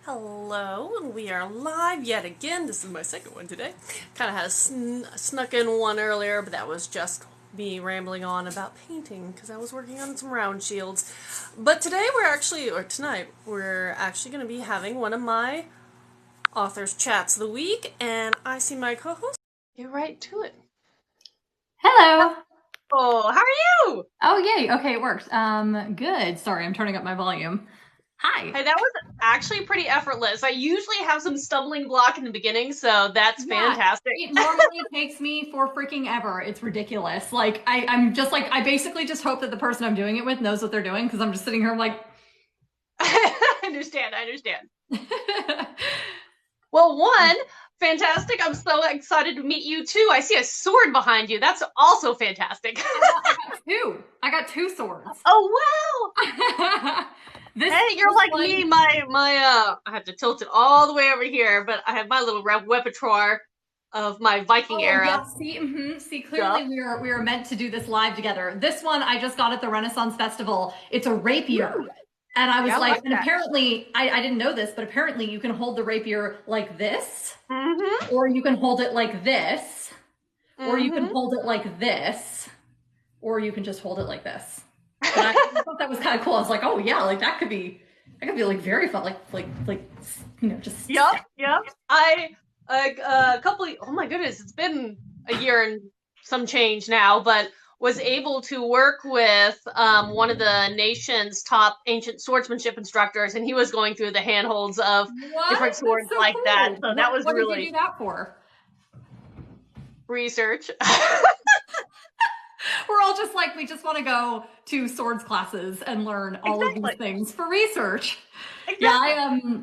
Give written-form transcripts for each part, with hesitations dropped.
Hello, and we are live yet again. This is my second one today. Kind of had a snuck in one earlier, but that was just me rambling on about painting because I was working on some round shields. But today tonight, we're actually going to be having one of my authors' chats of the week, and I see my co-host. Get right to it. Hello. Oh, how are you? Oh, yay. Okay, it works. Good. Sorry, I'm turning up my volume. Hi. Hey, that was actually pretty effortless. I usually have some stumbling block in the beginning, so that's Yeah, fantastic. it normally takes me for freaking ever. It's ridiculous. Like, I'm just like, I basically just hope that the person I'm doing it with knows what they're doing because I'm just sitting here like, I understand. Well, one, fantastic. I'm so excited to meet you too. I see a sword behind you. That's also fantastic. I got two. I got two swords. Oh wow. This Hey, you're this like one, me. I have to tilt it all the way over here, but I have my little repertoire of my Viking oh era yeah, see, stuff. clearly we are meant to do this live together. This one I just got at the Renaissance Festival. It's a rapier. Ooh, And I was yeah, I like, like and that. apparently, I didn't know this, but apparently you can hold the rapier like this, Mm-hmm. or you can hold it like this, or you can Mm-hmm. hold it like this, or you can just hold it like this. But I thought that was kind of cool. I was like, oh yeah, like that could be like very fun, like just Yep. I a couple. Oh my goodness, it's been a year and some change now, but was able to work with one of the nation's top ancient swordsmanship instructors, and he was going through the handholds of what? different That's swords so like that. cool. So that What was what did you do really that for? research. We're all just like we just want to go to swords classes and learn all of these Exactly. things for research. Yeah, I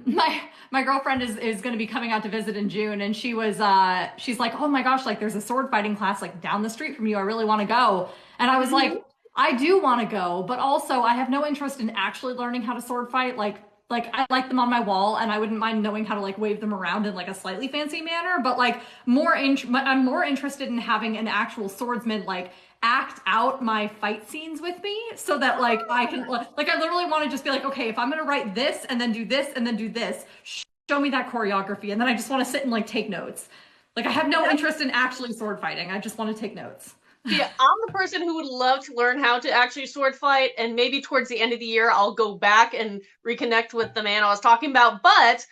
Exactly. my girlfriend is going to be coming out to visit in June, and she's like, oh my gosh, like there's a sword fighting class like down the street from you. I really want to go. And I was Hmm. like, I do want to go, but also I have no interest in actually learning how to sword fight. Like I like them on my wall, and I wouldn't mind knowing how to like wave them around in like a slightly fancy manner. But like I'm more interested in having an actual swordsman like act out my fight scenes with me so that like I can like I literally want to just be like, okay, if I'm gonna write this and then do this and then do this, show me that choreography, and then I just want to sit and like take notes. Like I have no interest in actually sword fighting. I just want to take notes. See, I'm the person who would love to learn how to actually sword fight, and maybe towards the end of the year, I'll go back and reconnect with the man I was talking about. But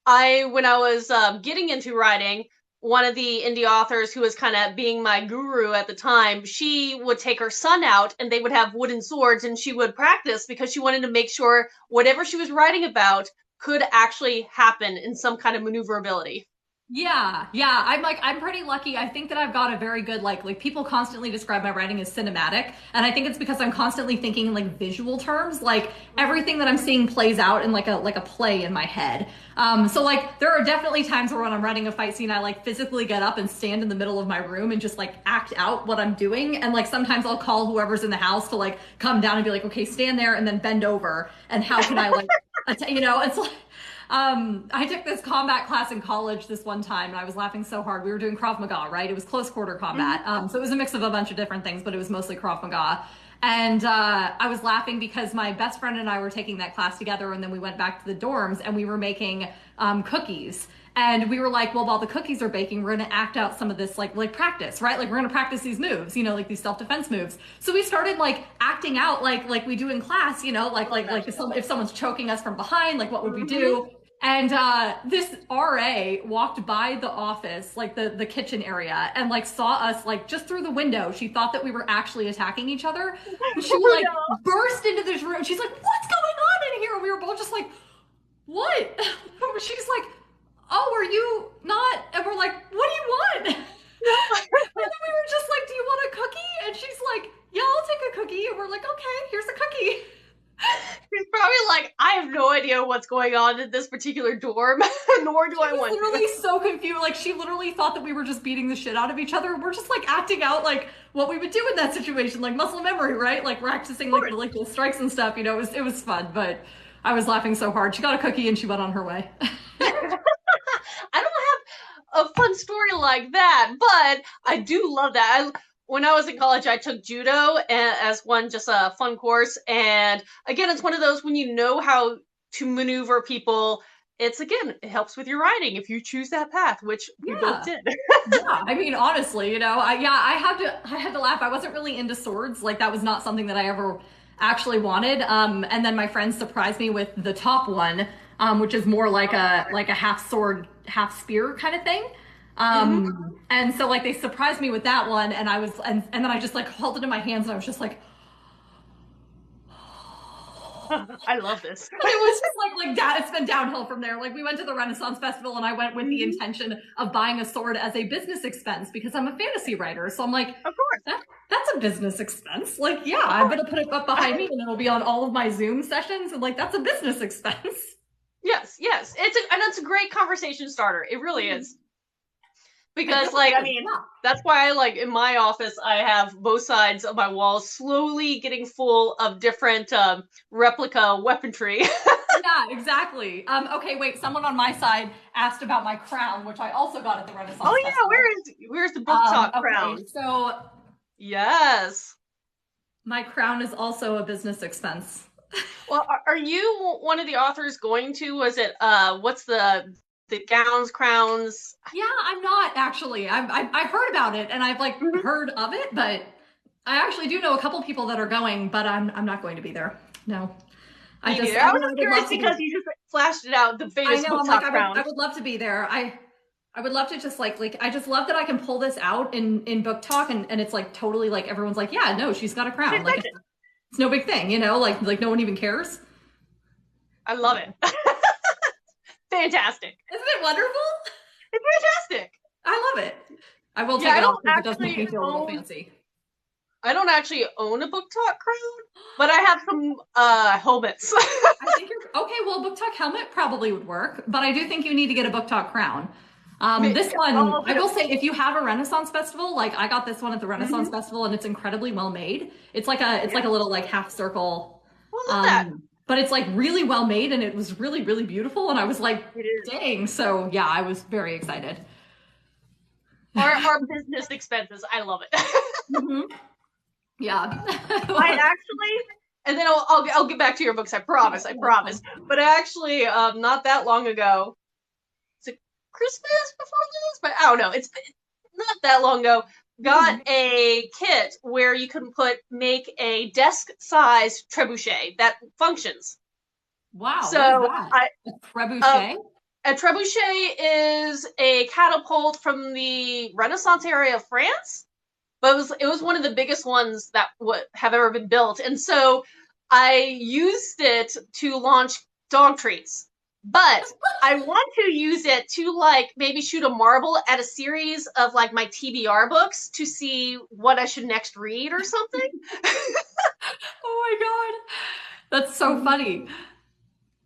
when I was getting into writing, one of the indie authors who was kind of being my guru at the time, she would take her son out and they would have wooden swords and she would practice because she wanted to make sure whatever she was writing about could actually happen in some kind of maneuverability. Yeah. I'm pretty lucky. I think that I've got a very good like people constantly describe my writing as cinematic, and I think it's because I'm constantly thinking in like visual terms. Like everything that I'm seeing plays out in like a play in my head. So like there are definitely times where when I'm writing a fight scene, I like physically get up and stand in the middle of my room and just like act out what I'm doing. And like sometimes I'll call whoever's in the house to like come down and be like, okay, stand there and then bend over. And how can I like, it's like I took this combat class in college this one time, and I was laughing so hard. We were doing Krav Maga, right? It was close quarter combat. So it was a mix of a bunch of different things, but it was mostly Krav Maga. And I was laughing because my best friend and I were taking that class together, and then we went back to the dorms and we were making cookies. And we were like, well, while the cookies are baking, we're gonna act out some of this like practice, right? Like we're gonna practice these moves, like these self-defense moves. So we started like acting out like we do in class, like if someone's choking us from behind, like what would we Mm-hmm. do? And this RA walked by the office, like the kitchen area, and like saw us like just through the window. She thought that we were actually attacking each other. And she Oh like no. burst into this room. She's like, "What's going on in here?" And we were both just like, "What?" She's like, "Oh, are you not?" And we're like, "What do you want?" And then we were just like, "Do you want a cookie?" And she's like, "Yeah, I'll take a cookie." And we're like, "Okay, here's a cookie." He's probably like, I have no idea what's going on in this particular dorm, nor do She I was want to. literally so confused. Like she literally thought that we were just beating the shit out of each other. We're just like acting out like what we would do in that situation, like muscle memory, right? Like practicing like the strikes and stuff. It was fun, but I was laughing so hard. She got a cookie and she went on her way. I don't have a fun story like that, but I do love that. When I was in college, I took judo as one just a fun course, and again, it's one of those when you know how to maneuver people it helps with your writing if you choose that path, which we both Yeah. did. Yeah, I mean, honestly, I had to laugh. I wasn't really into swords. Like that was not something that I ever actually wanted. And then my friends surprised me with the top one, which is more like a half sword, half spear kind of thing. Hmm. And so like they surprised me with that one, and and then I just like held it in my hands, and I was just like, I love this. it was just it's been downhill from there. Like we went to the Renaissance Festival and I went with the Hmm. intention of buying a sword as a business expense because I'm a fantasy writer. So I'm like, Of course. that's a business expense. Like, yeah, Of I'm course. gonna put it up behind me and it'll be on all of my Zoom sessions, and like that's a business expense. Yes, yes. And it's a great conversation starter. It really is. It Because really like I is. mean, Yeah. that's why I like in my office I have both sides of my walls slowly getting full of different replica weaponry. Yeah, exactly. Okay, wait, someone on my side asked about my crown, which I also got at the Oh Renaissance yeah, Festival. where's the book talk Okay, crown? so Yes. my crown is also a business expense. Well, are you one of the authors going to? Was it what's the gowns, crowns? Yeah, I'm not actually. I heard about it and I've like Mhm. heard of it, but I actually do know a couple people that are going, but I'm not going to be there. No. Me neither. I I was mean, I just would curious love to because be. you just flashed it out, the I famous know. book I'm like talk crown. I would love to be there. I would love to just like I just love that I can pull this out in book talk, and it's like totally like everyone's like, yeah, no, she's got a She crown. Like expected. it's no big thing, like no one even cares. I love it. Fantastic. Isn't it wonderful? It's fantastic. I love it. I will Yeah, take it off because it does make me feel a little fancy. I don't actually own a book talk crown, but I have some helmets. I think you're okay. Well, a book talk helmet probably would work, but I do think you need to get a book talk crown. This one, I'll I get will a say, if you have a Renaissance festival, like I got this one at the Renaissance Mhm. Festival, and it's incredibly well made. It's like Yeah. a little like half circle, Well, love that. but it's like really well made, and it was really really beautiful. And I was like, It is. dang! So yeah, I was very excited. Our business expenses. I love it. Mhm. Yeah. I actually, and then I'll get back to your books. I promise. I promise. But actually, not that long ago, is it Christmas before this? But I don't know. It's not that long ago. Got a kit where you can make a desk size trebuchet that functions. Wow, what is So that? I A trebuchet? a trebuchet is a catapult from the Renaissance area of France, but it was one of the biggest ones that would have ever been built, and so I used it to launch dog treats. But I want to use it to like maybe shoot a marble at a series of like my TBR books to see what I should next read or something. Oh my god, that's so funny.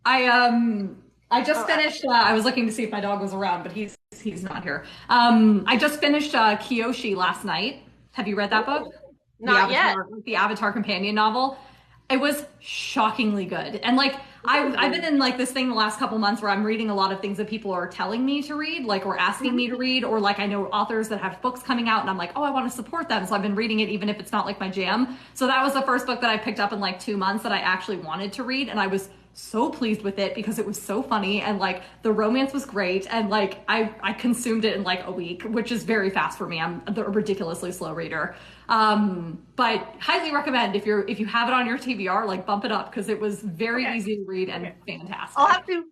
I just Oh, finished. I was looking to see if my dog was around, but he's not here. I just finished Kyoshi last night. Have you read that book? not yet. The Avatar companion novel. It was shockingly good, and like I've been in like this thing the last couple months where I'm reading a lot of things that people are telling me to read, like or asking me to read, or like I know authors that have books coming out, and I'm like, oh, I want to support them, so I've been reading it even if it's not like my jam. So that was the first book that I picked up in like 2 months that I actually wanted to read, and I was so pleased with it because it was so funny and like the romance was great, and like I consumed it in like a week, which is very fast for me. I'm a ridiculously slow reader. But highly recommend if you have it on your TBR, like bump it up because it was very easy to read and fantastic. I'll have to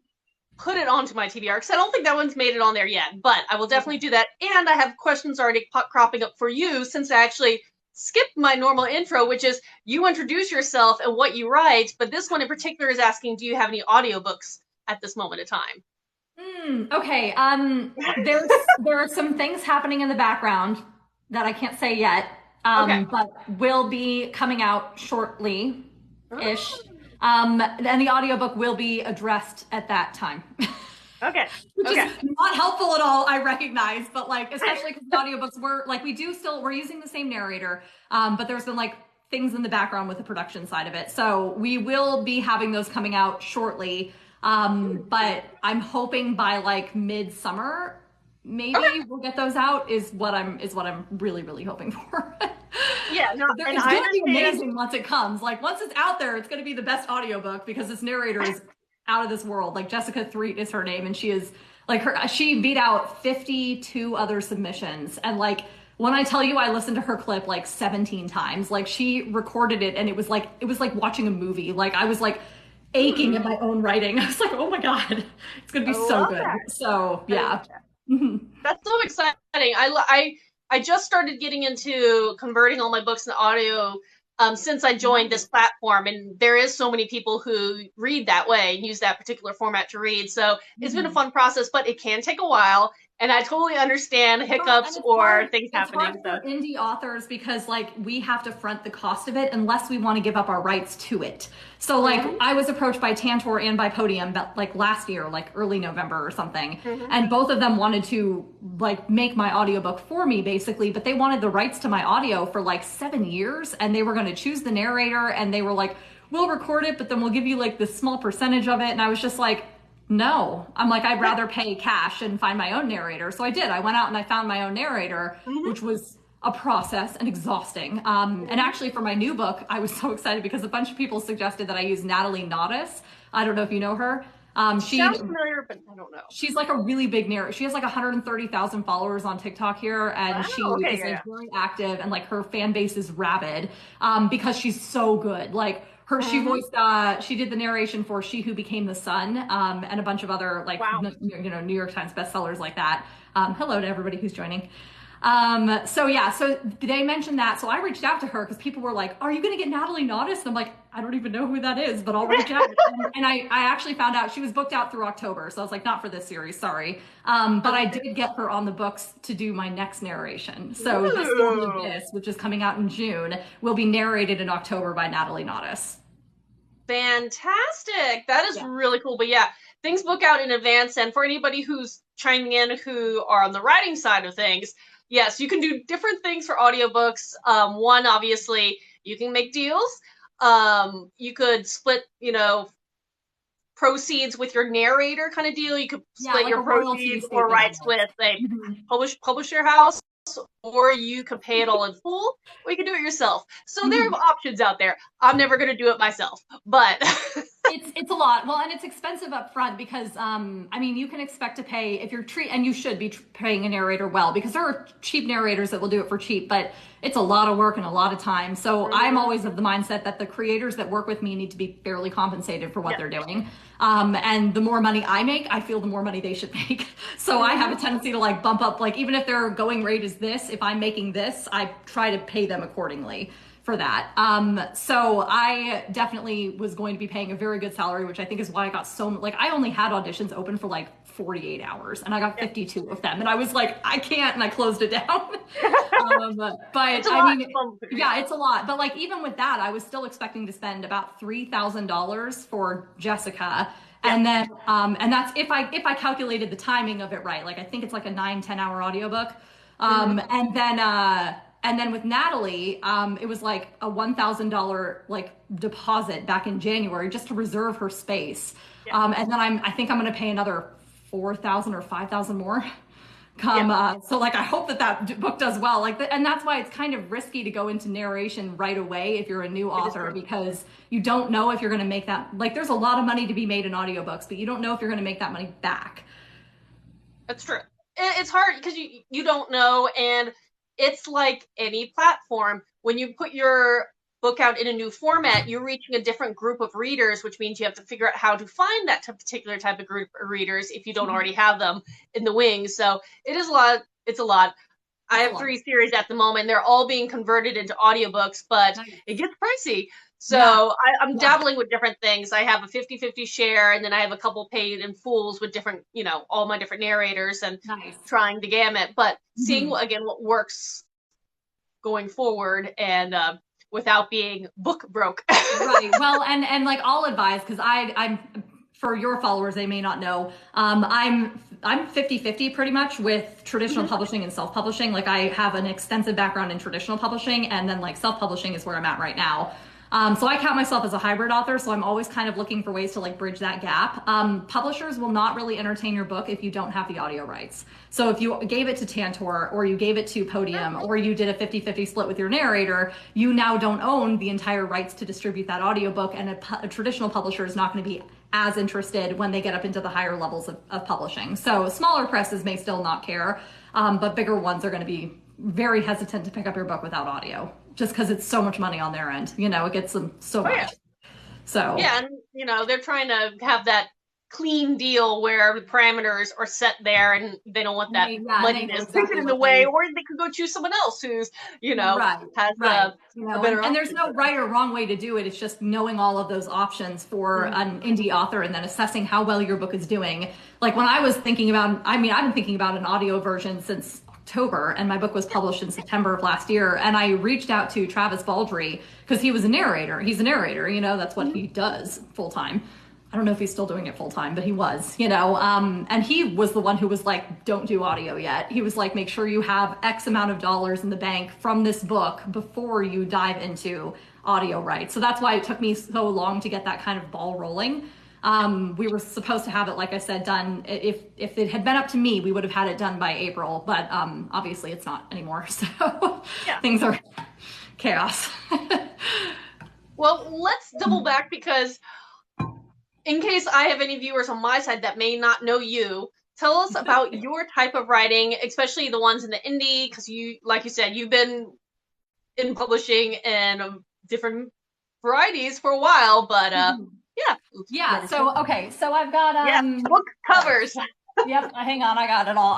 put it onto my TBR because I don't think that one's made it on there yet, but I will definitely do that. And I have questions already cropping up for you since I actually skipped my normal intro, which is you introduce yourself and what you write, but this one in particular is asking, do you have any audiobooks at this moment in time? Okay. There are some things happening in the background that I can't say yet, Okay. but will be coming out shortly ish. Oh, And the audiobook will be addressed at that time. okay. Which Okay. is not helpful at all, I recognize, but like especially because the audiobooks we're using the same narrator, but there's been like things in the background with the production side of it. So we will be having those coming out shortly. But I'm hoping by like midsummer, maybe we'll get those out is what I'm really, really hoping for. Yeah, no, and It's I gonna be understand. amazing once it comes. Like once it's out there, it's gonna be the best audiobook because this narrator is out of this world. Like Jessica Threet is her name, and she is like she beat out 52 other submissions. And like when I tell you I listened to her clip like 17 times, like she recorded it and it was like watching a movie. Like I was like aching at my own writing. I was like, oh my God, it's gonna be so good. That. So yeah. That's so exciting. I just started getting into converting all my books into audio since I joined this platform, and there is so many people who read that way and use that particular format to read. So it's been a fun process, but it can take a while. And I totally understand hiccups or things happening. It's hard for indie authors because like we have to front the cost of it unless we want to give up our rights to it. So like I was approached by Tantor and by Podium like last year, like early November or something. And both of them wanted to like make my audiobook for me basically, but they wanted the rights to my audio for like 7 years, and they were going to choose the narrator, and they were like, we'll record it, but then we'll give you like this small percentage of it. And I was just like, no, I'm like, I'd rather pay cash and find my own narrator. So I did. I went out and I found my own narrator, which was a process and exhausting. And actually for my new book, I was so excited because a bunch of people suggested that I use Natalie Naudus. I don't know if you know her. She sounds familiar, but I don't know. She's like a really big narrator. She has like 130,000 followers on TikTok here, and she is like very active, and like her fan base is rabid because she's so good. Like she voiced, she did the narration for She Who Became the Sun, and a bunch of other like New York Times bestsellers like that. Hello to everybody who's joining. So yeah, so they mentioned that. So I reached out to her because people were like, are you going to get Natalie Naudus? And I'm like, I don't even know who that is, but I'll reach out. And I actually found out she was booked out through October. So I was like, not for this series, sorry. But I did get her on the books to do my next narration. So This Story of This, which is coming out in June, will be narrated in October by Natalie Naudus. Fantastic. That is really cool. But yeah, things book out in advance. And for anybody who's chiming in who are on the writing side of things, yes, you can do different things for audiobooks. One, obviously, you can make deals. You could split, proceeds with your narrator kind of deal. You could split your proceeds or rights with a publisher house, or you could pay it all in full, or you can do it yourself. So there are options out there. I'm never going to do it myself, but it's a lot. Well, and it's expensive up front because, you can expect to pay if you're and you should be paying a narrator well, because there are cheap narrators that will do it for cheap, but it's a lot of work and a lot of time. So I'm always of the mindset that the creators that work with me need to be fairly compensated for what they're doing. And the more money I make, I feel the more money they should make. So I have a tendency to like bump up, like even if their going rate is this, if I'm making this, I try to pay them accordingly for that. So I definitely was going to be paying a very good salary, which I think is why I got I only had auditions open for like 48 hours and I got 52 of them. And I was like, I can't, and I closed it down. But it's a lot. But like, even with that, I was still expecting to spend about $3,000 for Jessica. And then, and that's if I calculated the timing of it right. Like, I think it's like a 9-10 hour audiobook. And then with Natalie, it was like a $1,000 like deposit back in January just to reserve her space. And then I think I'm going to pay another $4,000 or $5,000 more. So like, I hope that book does well. And that's why it's kind of risky to go into narration right away if you're a new author, because you don't know if you're going to make that. Like, there's a lot of money to be made in audiobooks, but you don't know if you're going to make that money back. That's true. It's hard because you don't know, and it's like any platform. When you put your book out in a new format, you're reaching a different group of readers, which means you have to figure out how to find that particular type of group of readers if you don't already have them in the wings. So it is a lot. It's a lot. I have 3 series at the moment. They're all being converted into audiobooks, but it gets pricey. So I'm dabbling with different things. I have a 50-50 share, and then I have a couple paid in fulls with different, all my different narrators, and trying the gamut, but seeing what works going forward, and without being book broke. Right. Well, and like, I'll advise, because I'm for your followers, they may not know, I'm 50-50 pretty much with traditional publishing and self-publishing. Like, I have an extensive background in traditional publishing, and then like self-publishing is where I'm at right now. So I count myself as a hybrid author, so I'm always kind of looking for ways to like bridge that gap. Publishers will not really entertain your book if you don't have the audio rights. So if you gave it to Tantor, or you gave it to Podium, or you did a 50-50 split with your narrator, you now don't own the entire rights to distribute that audiobook, and a traditional publisher is not going to be as interested when they get up into the higher levels of publishing. So smaller presses may still not care, but bigger ones are going to be very hesitant to pick up your book without audio, just because it's so much money on their end. It gets them so much. Yeah. So yeah, and they're trying to have that clean deal where the parameters are set there, and they don't want that muddiness exactly in the way, or they could go choose someone else who's has a better and there's no right or wrong way to do it. It's just knowing all of those options for an indie author and then assessing how well your book is doing. Like when I was thinking about, I've been thinking about an audio version since October, and my book was published in September of last year, and I reached out to Travis Baldry because he was a narrator. He's a narrator, that's what he does full time. I don't know if he's still doing it full time, but he was, and he was the one who was like, don't do audio yet. He was like, make sure you have X amount of dollars in the bank from this book before you dive into audio rights. So that's why it took me so long to get that kind of ball rolling. We were supposed to have it, like I said, done. If it had been up to me, we would have had it done by April, but obviously it's not anymore. So things are chaos. Well, let's double back, because in case I have any viewers on my side that may not know you, tell us about your type of writing, especially the ones in the indie, because like you said, you've been in publishing in different varieties for a while, but So I've got book covers. Yep, hang on, I got it all.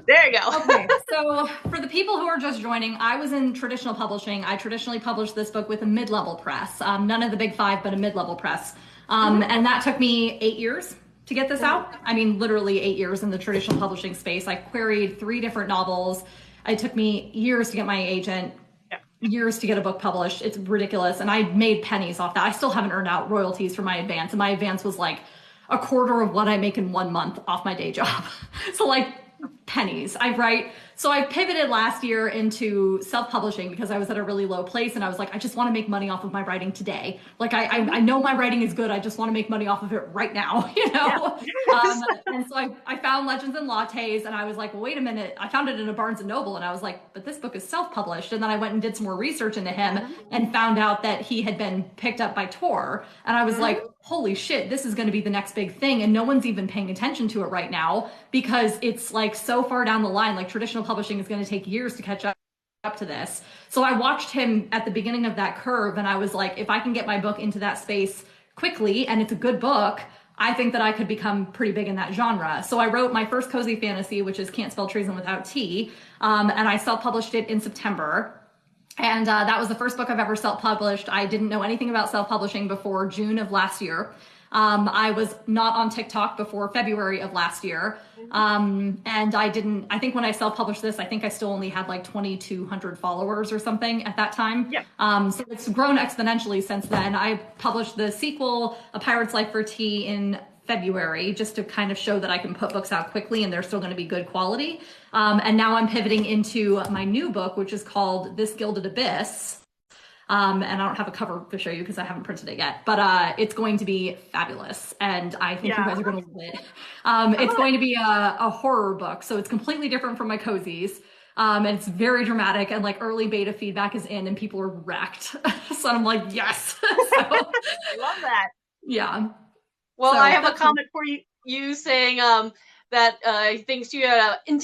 There you go. Okay, so for the people who are just joining, I was in traditional publishing. I traditionally published this book with a mid-level press, none of the big five, but a mid-level press. And that took me 8 years to get this out. Literally 8 years in the traditional publishing space. I queried 3 different novels. It took me years to get my agent, years to get a book published. It's ridiculous. And I made pennies off that. I still haven't earned out royalties for my advance. And my advance was like a quarter of what I make in 1 month off my day job. So like pennies. So I pivoted last year into self-publishing because I was at a really low place, and I was like, I just want to make money off of my writing today. Like I know my writing is good. I just want to make money off of it right now, And so I found Legends and Lattes, and I was like, well, wait a minute. I found it in a Barnes and Noble, and I was like, but this book is self-published. And then I went and did some more research into him and found out that he had been picked up by Tor. And I was like, holy shit, this is going to be the next big thing. And no one's even paying attention to it right now because it's like so far down the line. Like traditional publishing is going to take years to catch up to this. So I watched him at the beginning of that curve, and I was like, if I can get my book into that space quickly and it's a good book, I think that I could become pretty big in that genre. So I wrote my first cozy fantasy, which is Can't Spell Treason Without T, and I self-published it in September. And that was the first book I've ever self-published. I didn't know anything about self-publishing before June of last year. I was not on TikTok before February of last year. And I think when I self-published this, I think I still only had like 2,200 followers or something at that time. So it's grown exponentially since then. I published the sequel, A Pirate's Life for Tea, in February, just to kind of show that I can put books out quickly and they're still going to be good quality. And now I'm pivoting into my new book, which is called This Gilded Abyss. And I don't have a cover to show you because I haven't printed it yet, but it's going to be fabulous. And I think you guys are going to love it. It's going to be a horror book. So it's completely different from my cozies. And it's very dramatic, and like early beta feedback is in and people are wrecked. So I'm like, yes. I love that. Yeah. Well, I have a comment for you saying that he thinks you had an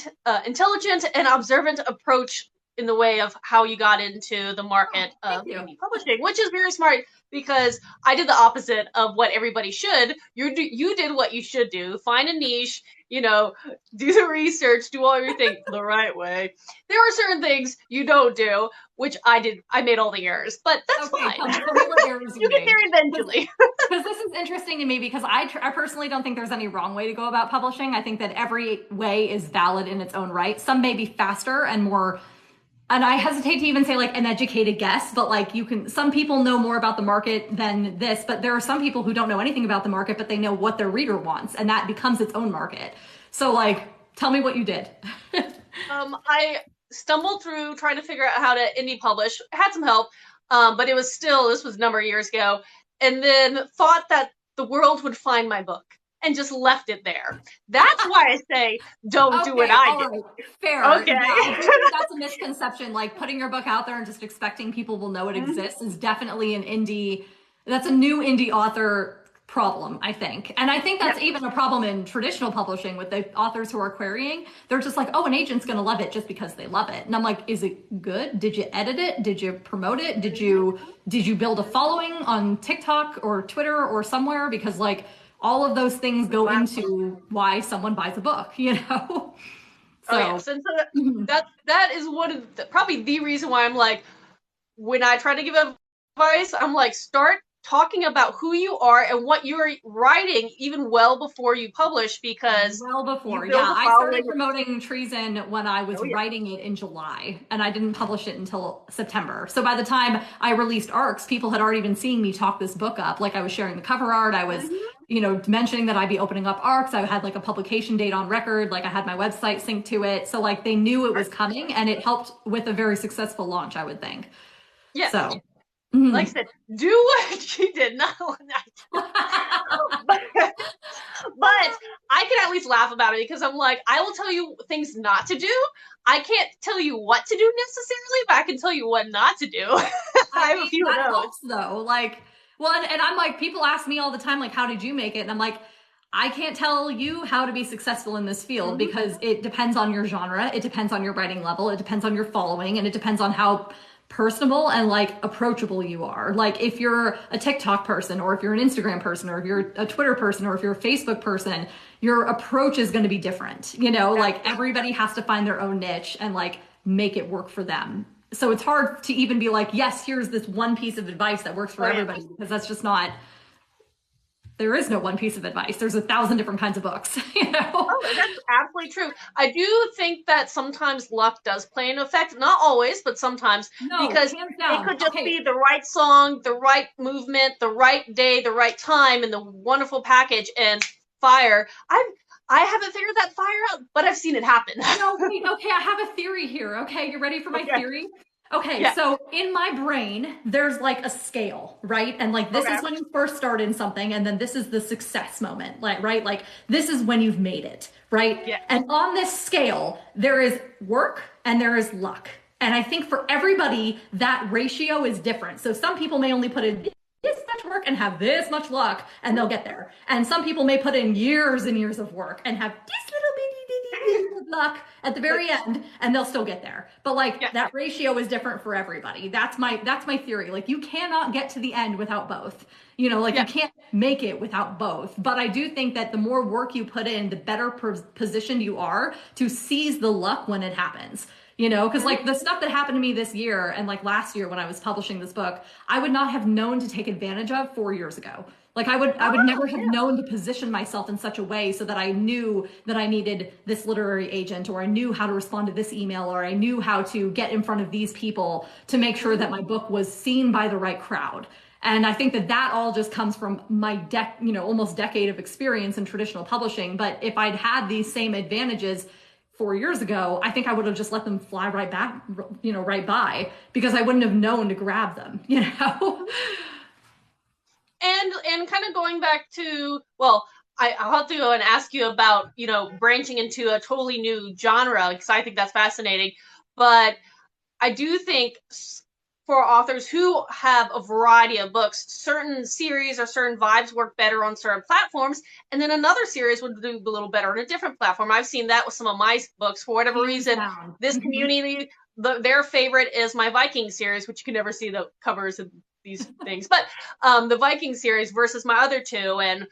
intelligent and observant approach in the way of how you got into the market of publishing, which is very smart, because I did the opposite of what everybody should. You did what you should do. Find a niche, do the research, do all your things the right way. There are certain things you don't do, which I did. I made all the errors, but that's fine. You get there eventually. Because this is interesting to me, because I personally don't think there's any wrong way to go about publishing. I think that every way is valid in its own right. Some may be faster and more, and I hesitate to even say like an educated guess, but like some people know more about the market than this, but there are some people who don't know anything about the market, but they know what their reader wants, and that becomes its own market. So like, tell me what you did. I stumbled through trying to figure out how to indie publish. I had some help, but this was a number of years ago, and then thought that the world would find my book and just left it there. That's why I say don't do what I did. Right. Fair. Okay. That's a misconception. Like putting your book out there and just expecting people will know it exists is definitely that's a new indie author problem, I think. And I think that's even a problem in traditional publishing with the authors who are querying. They're just like, oh, an agent's going to love it just because they love it. And I'm like, is it good? Did you edit it? Did you promote it? Did you build a following on TikTok or Twitter or somewhere? Because like all of those things go into why someone buys a book, you know? So, yes. And so that is one of probably the reason why I'm like, when I try to give advice, I'm like, start talking about who you are and what you're writing even well before you publish, because well before, yeah, I started promoting Treason when I was writing it in July, and I didn't publish it until September. So by the time I released Arcs, people had already been seeing me talk this book up. Like I was sharing the cover art, I was mentioning that I'd be opening up Arcs. I had like a publication date on record, like I had my website synced to it, so like they knew it was coming, and it helped with a very successful launch, I would think. Yeah. So like I said, do what she did, not what but I can at least laugh about it, because I'm like, I will tell you things not to do. I can't tell you what to do necessarily, but I can tell you what not to do. I have a few of those. Helps, though. Like, well, and I'm like, people ask me all the time, like, how did you make it? And I'm like, I can't tell you how to be successful in this field, because it depends on your genre, it depends on your writing level, it depends on your following, and it depends on how personable and like approachable you are. Like if you're a TikTok person, or if you're an Instagram person, or if you're a Twitter person, or if you're a Facebook person, your approach is going to be different. You know, like everybody has to find their own niche and like make it work for them. So it's hard to even be like, yes, here's this one piece of advice that works for everybody, because that's just not, there is no one piece of advice. There's 1,000 different kinds of books, you know? Oh, that's absolutely true. I do think that sometimes luck does play an effect. Not always, but sometimes. No, because it could just be the right song, the right movement, the right day, the right time, and the wonderful package and fire. I haven't figured that fire out, but I've seen it happen. No, wait, okay, I have a theory here. Okay, you ready for my theory? Okay, so in my brain, there's like a scale, right? And like this is when you first start in something, and then this is the success moment, like, right? Like this is when you've made it, right? Yeah. And on this scale, there is work and there is luck. And I think for everybody, that ratio is different. So some people may only put in this much work and have this much luck, and they'll get there. And some people may put in years and years of work and have this little bitty luck at the very end, and they'll still get there. But like that ratio is different for everybody. That's my theory. Like you cannot get to the end without both. You know, like you can't make it without both. But I do think that the more work you put in, the better positioned you are to seize the luck when it happens. You know, because like the stuff that happened to me this year and like last year when I was publishing this book, I would not have known to take advantage of 4 years ago. Like I would never have known to position myself in such a way so that I knew that I needed this literary agent, or I knew how to respond to this email, or I knew how to get in front of these people to make sure that my book was seen by the right crowd. And I think that all just comes from my almost decade of experience in traditional publishing. But if I'd had these same advantages 4 years ago, I think I would have just let them fly right back, right by, because I wouldn't have known to grab them, you know? And kind of going back to, well, I'll have to go and ask you about, branching into a totally new genre, because I think that's fascinating. But I do think for authors who have a variety of books, certain series or certain vibes work better on certain platforms, and then another series would do a little better on a different platform. I've seen that with some of my books. For whatever reason, this community, their favorite is my Viking series, which you can never see the covers of these things, but the Viking series versus my other two, and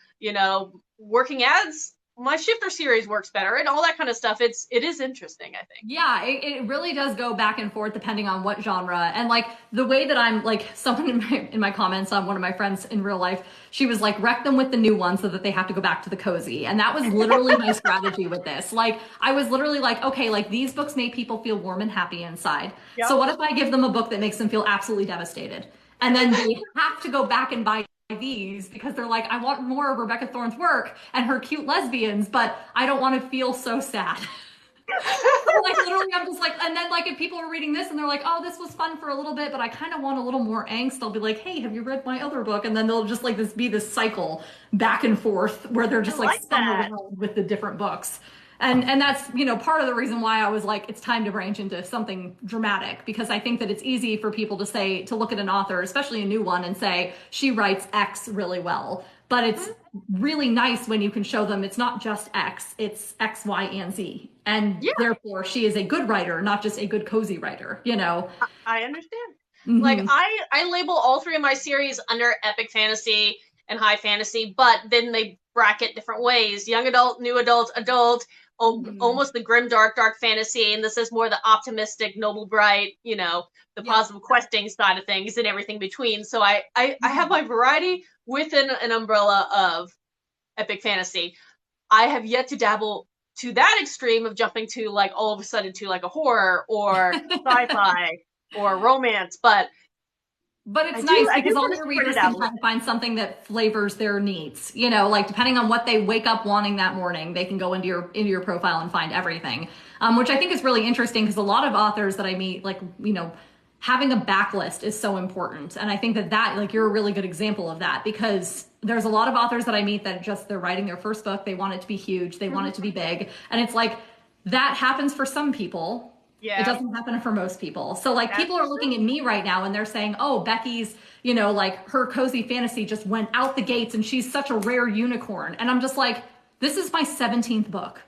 working ads, my Shifter series works better, and all that kind of stuff. It is interesting, I think. Yeah, it really does go back and forth depending on what genre. And like the way that I'm like, someone in my comments on one of my friends in real life, she was like, wreck them with the new one so that they have to go back to the cozy. And that was literally my strategy with this. Like I was literally like, okay, like these books make people feel warm and happy inside. Yep. So what if I give them a book that makes them feel absolutely devastated? And then they have to go back and buy these because they're like, I want more of Rebecca Thorne's work and her cute lesbians, but I don't want to feel so sad. So like literally I'm just like, and then like if people are reading this and they're like, oh, this was fun for a little bit, but I kind of want a little more angst, I'll be like, hey, have you read my other book? And then they'll just like this cycle back and forth where they're just like spun around with the different books. And that's, part of the reason why I was like, it's time to branch into something dramatic, because I think that it's easy for people to look at an author, especially a new one, and say, she writes X really well. but it's really nice when you can show them it's not just X, it's X, Y, and Z. And Yeah, therefore she is a good writer, not just a good cozy writer, you know? I understand. Like Hmm. I label all three of my series under epic fantasy and high fantasy, but then they bracket different ways: young adult, new adult, adult, Hmm. almost the grim dark fantasy, and this is more the optimistic, noble, bright, the Yep. positive questing side of things and everything between. So I have my variety within an umbrella of epic fantasy. I have yet to dabble to that extreme of jumping to like all of a sudden to like a horror or sci-fi or romance, but But it's I do nice I do because all want to your spread it readers out can a kind little. of find something that flavors their needs. You know, like depending on what they wake up wanting that morning, they can go into your profile and find everything. Which I think is really interesting because a lot of authors that I meet, like, you know, having a backlist is so important. And I think that like you're a really good example of that because there's a lot of authors that I meet that just they're writing their first book, they want it to be huge, they want it to be big, and it's like that happens for some people. It Yeah, doesn't happen for most people. So like that's people are looking true. at me right now and they're saying, "Oh, Becky's, you know, like her cozy fantasy just went out the gates and she's such a rare unicorn." And I'm just like, "This is my 17th book."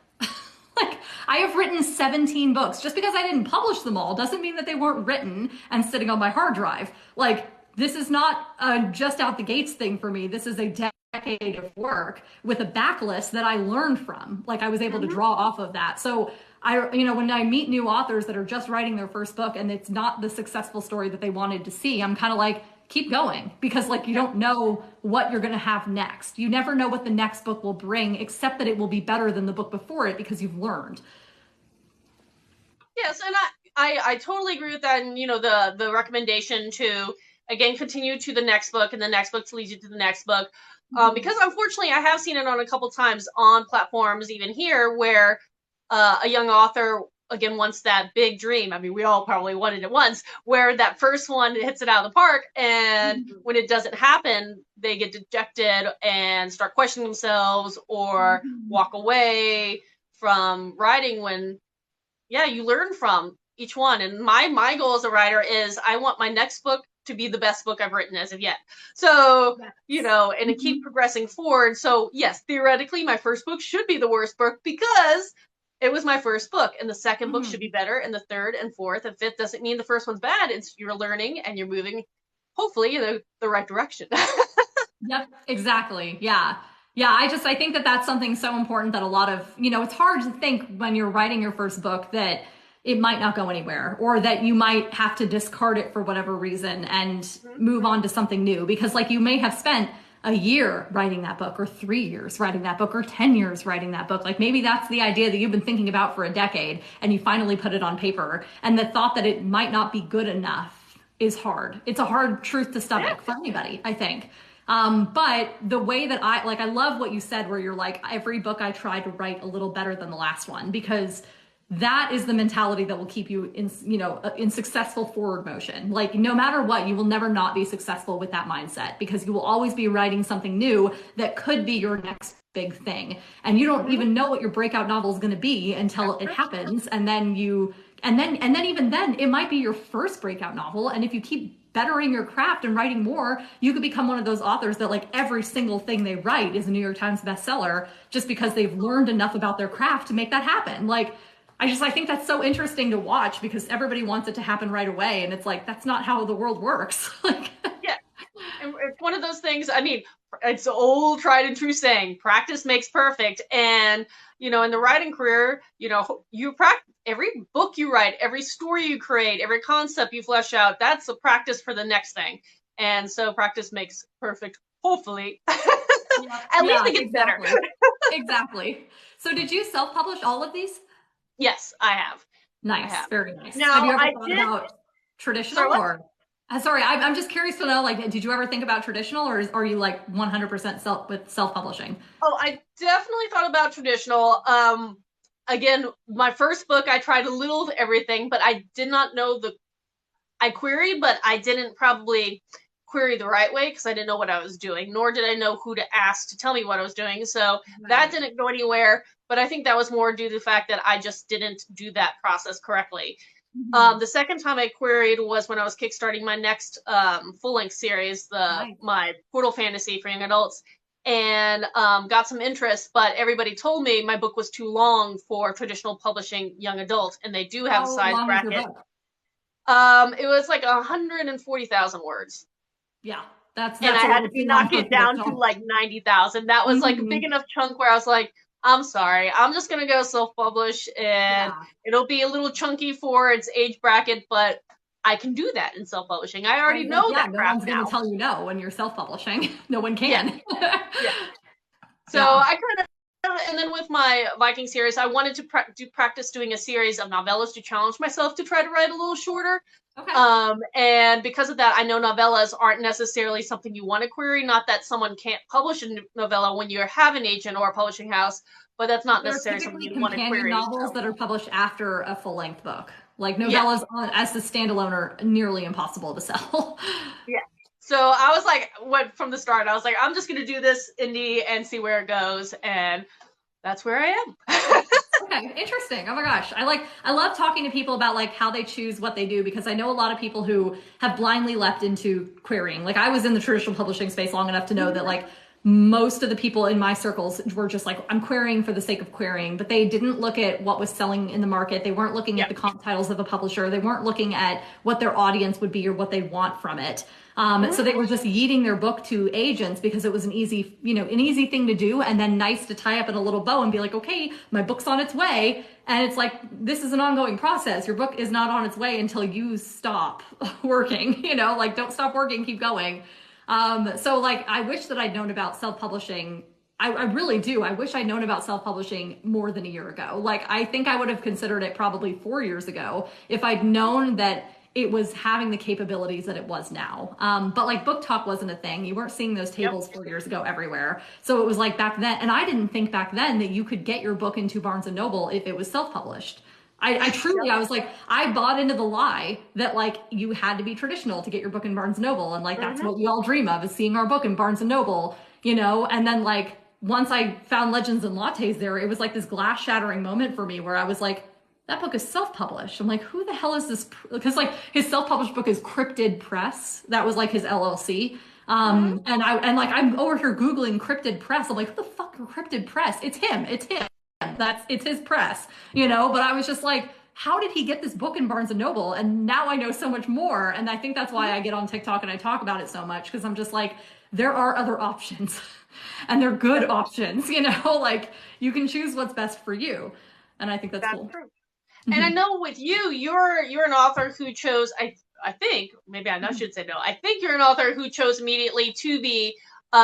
Like I have written 17 books. Just because I didn't publish them all doesn't mean that they weren't written and sitting on my hard drive. Like this is not a just out the gates thing for me. This is a decade of work with a backlist that I learned from. Like I was able to Mm-hmm. draw off of that. So you know, when I meet new authors that are just writing their first book and it's not the successful story that they wanted to see, I'm kind of like, keep going because like you Yep. don't know what you're going to have next. You never know what the next book will bring, except that it will be better than the book before it because you've learned. Yes, and I totally agree with that. And the recommendation to again continue to the next book and the next book to lead you to the next book. Mhm. Because unfortunately I have seen it on a couple times on platforms even here where a young author again wants that big dream. I mean, we all probably wanted it once, where that first one hits it out of the park, and Mhm. when it doesn't happen, they get dejected and start questioning themselves or Mhm. walk away from writing when yeah, you learn from each one. And my goal as a writer is I want my next book to be the best book I've written as of yet. So, Yes. and to keep Mhm. progressing forward. So, yes, theoretically, my first book should be the worst book because it was my first book, and the second book should be Mhm. better, and the third and fourth and fifth doesn't mean the first one's bad. It's you're learning and you're moving, hopefully, in the right direction. Yep, exactly. Yeah. Yeah, I think that that's something so important that a lot of, you know, it's hard to think when you're writing your first book that it might not go anywhere or that you might have to discard it for whatever reason and move on to something new because like you may have spent a year writing that book or 3 years writing that book or 10 years writing that book. Like maybe that's the idea that you've been thinking about for a decade and you finally put it on paper and the thought that it might not be good enough is hard. It's a hard truth to Yeah. stomach for anybody, I think. But the way that I love what you said, where you're like, every book I try to write a little better than the last one, because that is the mentality that will keep you in, you know, in successful forward motion. Like no matter what, you will never not be successful with that mindset because you will always be writing something new that could be your next big thing. And you don't Mm-hmm. even know what your breakout novel is going to be until That's it true. happens. And then and then even then it might be your first breakout novel. And if you keep bettering your craft and writing more, you could become one of those authors that like every single thing they write is a New York Times bestseller just because they've learned enough about their craft to make that happen. Like I think that's so interesting to watch because everybody wants it to happen right away and it's like that's not how the world works. Like Yeah. And it's one of those things. I mean, it's an old tried and true saying: practice makes perfect. And in the writing career, you practice every book you write, every story you create, every concept you flesh out. That's a practice for the next thing. And so, practice makes perfect. Hopefully, yeah, at least yeah, it gets better. exactly. Exactly. So did you self-publish all of these? Yes, I have. I Nice, have. very nice. Have Now, you ever I thought did. about Sorry, traditional what? or sorry, I'm just curious to know, like, did you ever think about traditional or are you like 100% self-publishing? Oh, I definitely thought about traditional. Again, my first book, I tried a little of everything, but I did not know I queried, but I didn't probably query the right way because I didn't know what I was doing, nor did I know who to ask to tell me what I was doing. So that Right. didn't go anywhere. But I think that was more due to the fact that I just didn't do that process correctly. Mhm. The second time I queried was when I was kickstarting my next full length series, Nice. my Portal Fantasy for young adults, and got some interest, but everybody told me my book was too long for traditional publishing young adult, and they do have a How size long is your bracket. book? It was like 140,000 words, Yeah, and that's I a had little to be too long for knocking it down to traditional. like 90,000. That was like a big Hmm. enough chunk where I was like, I'm sorry, I'm just gonna go self-publish, and Yeah. it'll be a little chunky for its age bracket, but I can do that in self-publishing. I I already like, know yeah, that no crap one's going to now. tell you no when you're self-publishing. No one Yeah, can. yeah. So Yeah. I kind of, and then with my Viking series, I wanted to practice doing a series of novellas to challenge myself to try to write a little shorter. Okay. And because of that, I know novellas aren't necessarily something you want to query. Not that someone can't publish a novella when you have an agent or a publishing house, but that's not They're necessarily something typically you want to companion query. novels So that are published after a full-length book. Like yeah, novellas as a standalone are nearly impossible to sell. yeah. So I was like, went from the start. I was like, I'm just gonna do this indie and see where it goes, and that's where I am. Okay, interesting. Oh my gosh. I love talking to people about like how they choose what they do because I know a lot of people who have blindly leapt into querying. Like I was in the traditional publishing space long enough to know that like most of the people in my circles were just like, I'm querying for the sake of querying, but they didn't look at what was selling in the market. They weren't looking at Yep. the comp titles of a publisher. They weren't looking at what their audience would be or what they want from it. So they were just yeeting their book to agents because it was an easy, an easy thing to do and then nice to tie up in a little bow and be like, okay, my book's on its way. And it's like, this is an ongoing process. Your book is not on its way until you stop working, like don't stop working, keep going. So like, I wish that I'd known about self-publishing. I really do. I wish I'd known about self-publishing more than a year ago. Like, I think I would have considered it probably 4 years ago if I'd known that it was having the capabilities that it was now. But like book talk wasn't a thing. You weren't seeing those Yep. tables 4 years ago everywhere. So it was like back then, and I didn't think back then that you could get your book into Barnes and Noble if it was self-published. I truly, Yep. I was like, I bought into the lie that like you had to be traditional to get your book in Barnes and Noble. And like, that's Mm-hmm. what we all dream of is seeing our book in Barnes and Noble, and then like, once I found Legends and Lattes there, it was like this glass shattering moment for me where I was like, that book is self-published. I'm like, who the hell is this? Because like his self-published book is Cryptid Press. That was like his LLC. Mm-hmm. And like I'm over here Googling Cryptid Press. I'm like, who the fuck are Cryptid Press? It's him. It's him. It's his press, But I was just like, how did he get this book in Barnes and Noble? And now I know so much more. And I think that's why I get on TikTok and I talk about it so much because I'm just like, there are other options and they're good options, like you can choose what's best for you. And I think that's That's cool. true. And I know with you, you're an author who chose. I think maybe I should say no. I think you're an author who chose immediately to be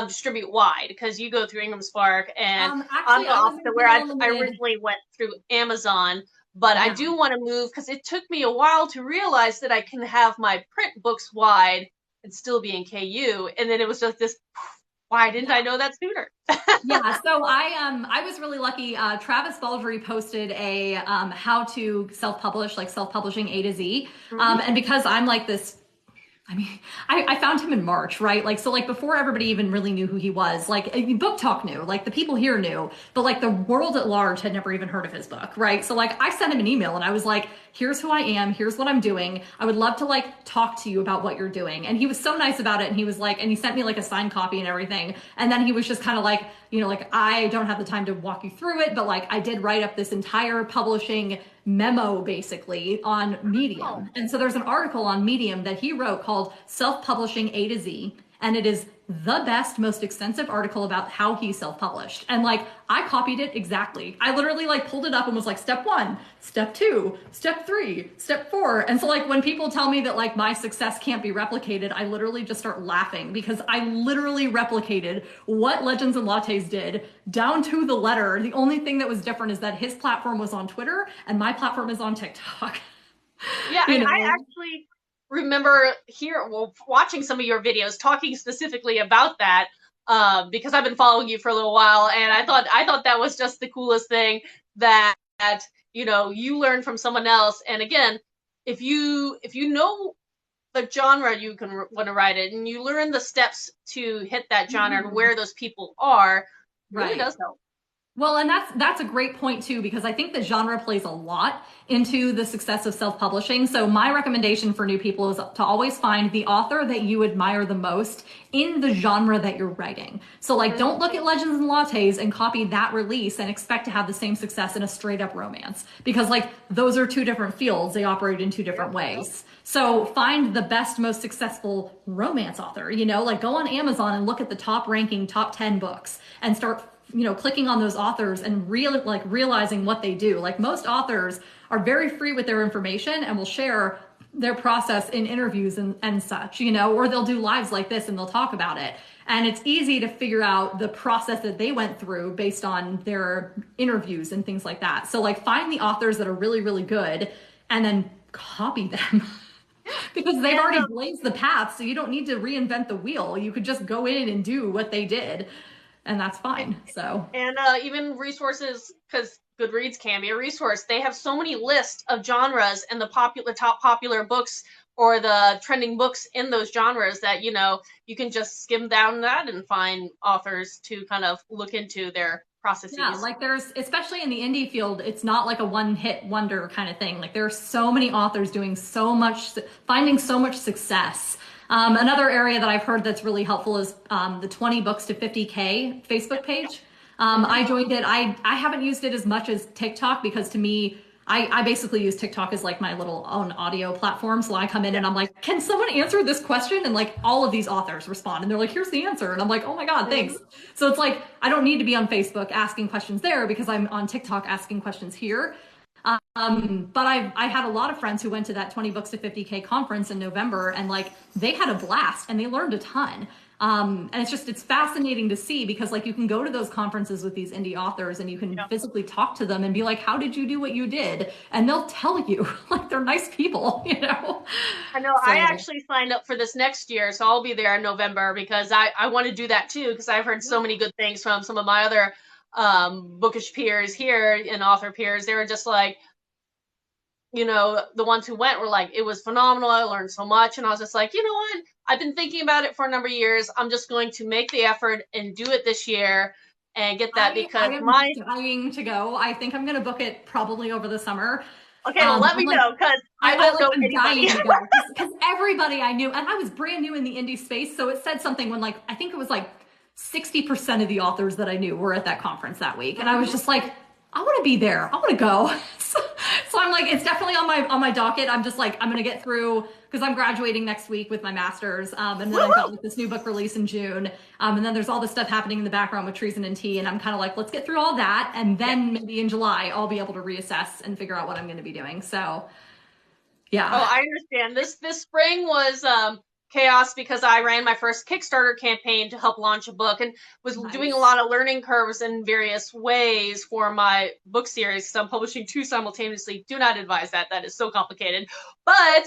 distribute wide because you go through Ingram Spark, and I'm Actually, the I was opposite in where Kindle I Unlimited. originally went through Amazon. But I Yeah. do want to move because it took me a while to realize that I can have my print books wide and still be in KU. And then it was just this. Why didn't I Yeah. know that sooner? Yeah, so I was really lucky. Travis Baldry posted a how to self-publish, like self-publishing A to Z. Mm-hmm. And because I'm like this, I mean, I found him in March, right? Like, so like before everybody even really knew who he was, like Book Talk knew, like the people here knew, but like the world at large had never even heard of his book, right? So like I sent him an email and I was like, here's who I am, here's what I'm doing. I would love to like talk to you about what you're doing. And he was so nice about it. And he was like, and he sent me like a signed copy and everything. And then he was just kind of like, like I don't have the time to walk you through it, but like I did write up this entire publishing memo basically on Medium. And so there's an article on Medium that he wrote called Self-Publishing A to Z. And it is the best, most extensive article about how he self-published. And like, I copied it exactly. I literally like pulled it up and was like, step 1, step 2, step 3, step 4. And so like, when people tell me that like my success can't be replicated, I literally just start laughing because I literally replicated what Legends and Lattes did down to the letter. The only thing that was different is that his platform was on Twitter and my platform is on TikTok. Yeah, and I actually remember watching some of your videos talking specifically about that because I've been following you for a little while, and I thought that was just the coolest thing that you learn from someone else. And again, if you know the genre you can want to write it, and you learn the steps to hit that genre and where those people are, it really Right. does help. Well, and that's a great point too, because I think the genre plays a lot into the success of self-publishing. So my recommendation for new people is to always find the author that you admire the most in the genre that you're writing. So like, Mm-hmm. don't look at Legends and Lattes and copy that release and expect to have the same success in a straight up romance, because like those are two different fields. They operate in two different ways. So find the best, most successful romance author, like go on Amazon and look at the top ranking, top 10 books and start clicking on those authors and realizing what they do. Like most authors are very free with their information and will share their process in interviews and such, or they'll do lives like this and they'll talk about it. And it's easy to figure out the process that they went through based on their interviews and things like that. So like find the authors that are really, really good and then copy them. Because they've And already blazed the path, so you don't need to reinvent the wheel. You could just go in and do what they did, and that's fine. So and even resources, because Goodreads can be a resource. They have so many lists of genres and the top popular books or the trending books in those genres that you can just skim down that and find authors to kind of look into their processes. yeah, like there's, especially in the indie field, it's not like a one hit wonder kind of thing. Like there are so many authors doing so much, finding so much success. Another area that I've heard that's really helpful is the 20 books to 50K Facebook page. I joined it. I haven't used it as much as TikTok because to me, I basically use TikTok as like my little own audio platform. So I come in and I'm like, can someone answer this question? And like all of these authors respond and they're like, here's the answer. And I'm like, oh my God, thanks. So it's like, I don't need to be on Facebook asking questions there because I'm on TikTok asking questions here. But I had a lot of friends who went to that 20 books to 50K conference in November and like they had a blast and they learned a ton. And it's fascinating to see because like you can go to those conferences with these indie authors and you can physically talk to them and be like, how did you do what you did? And they'll tell you like they're nice people, I know. So, I actually signed up for this next year, so I'll be there in November because I want to do that too because I've heard so many good things from some of my other bookish peers here and author peers. They were just like, the ones who went were like, it was phenomenal. I learned so much. And I was just like, you know what? I've been thinking about it for a number of years. I'm just going to make the effort and do it this year and get that I because am my, dying to go. I think I'm going to book it probably over the summer. okay, well, let me know because I won't know I'm anybody. dying to go because everybody I knew, and I was brand new in the indie space. So it said something when like, I think it was like 60% of the authors that I knew were at that conference that week. And I was just like, I want to be there. I want to go. So I'm like, it's definitely on my docket. I'm just like, I'm going to get through because I'm graduating next week with my master's. And then I've got like this new book release in June. And then there's all this stuff happening in the background with Treason and Tea. And I'm kind of like, let's get through all that. And then maybe in July, I'll be able to reassess and figure out what I'm going to be doing. So yeah. Oh, I understand. This spring was chaos because I ran my first Kickstarter campaign to help launch a book and was doing a Nice. lot of learning curves in various ways for my book series. So I'm publishing two simultaneously. Do not advise that. That is so complicated. But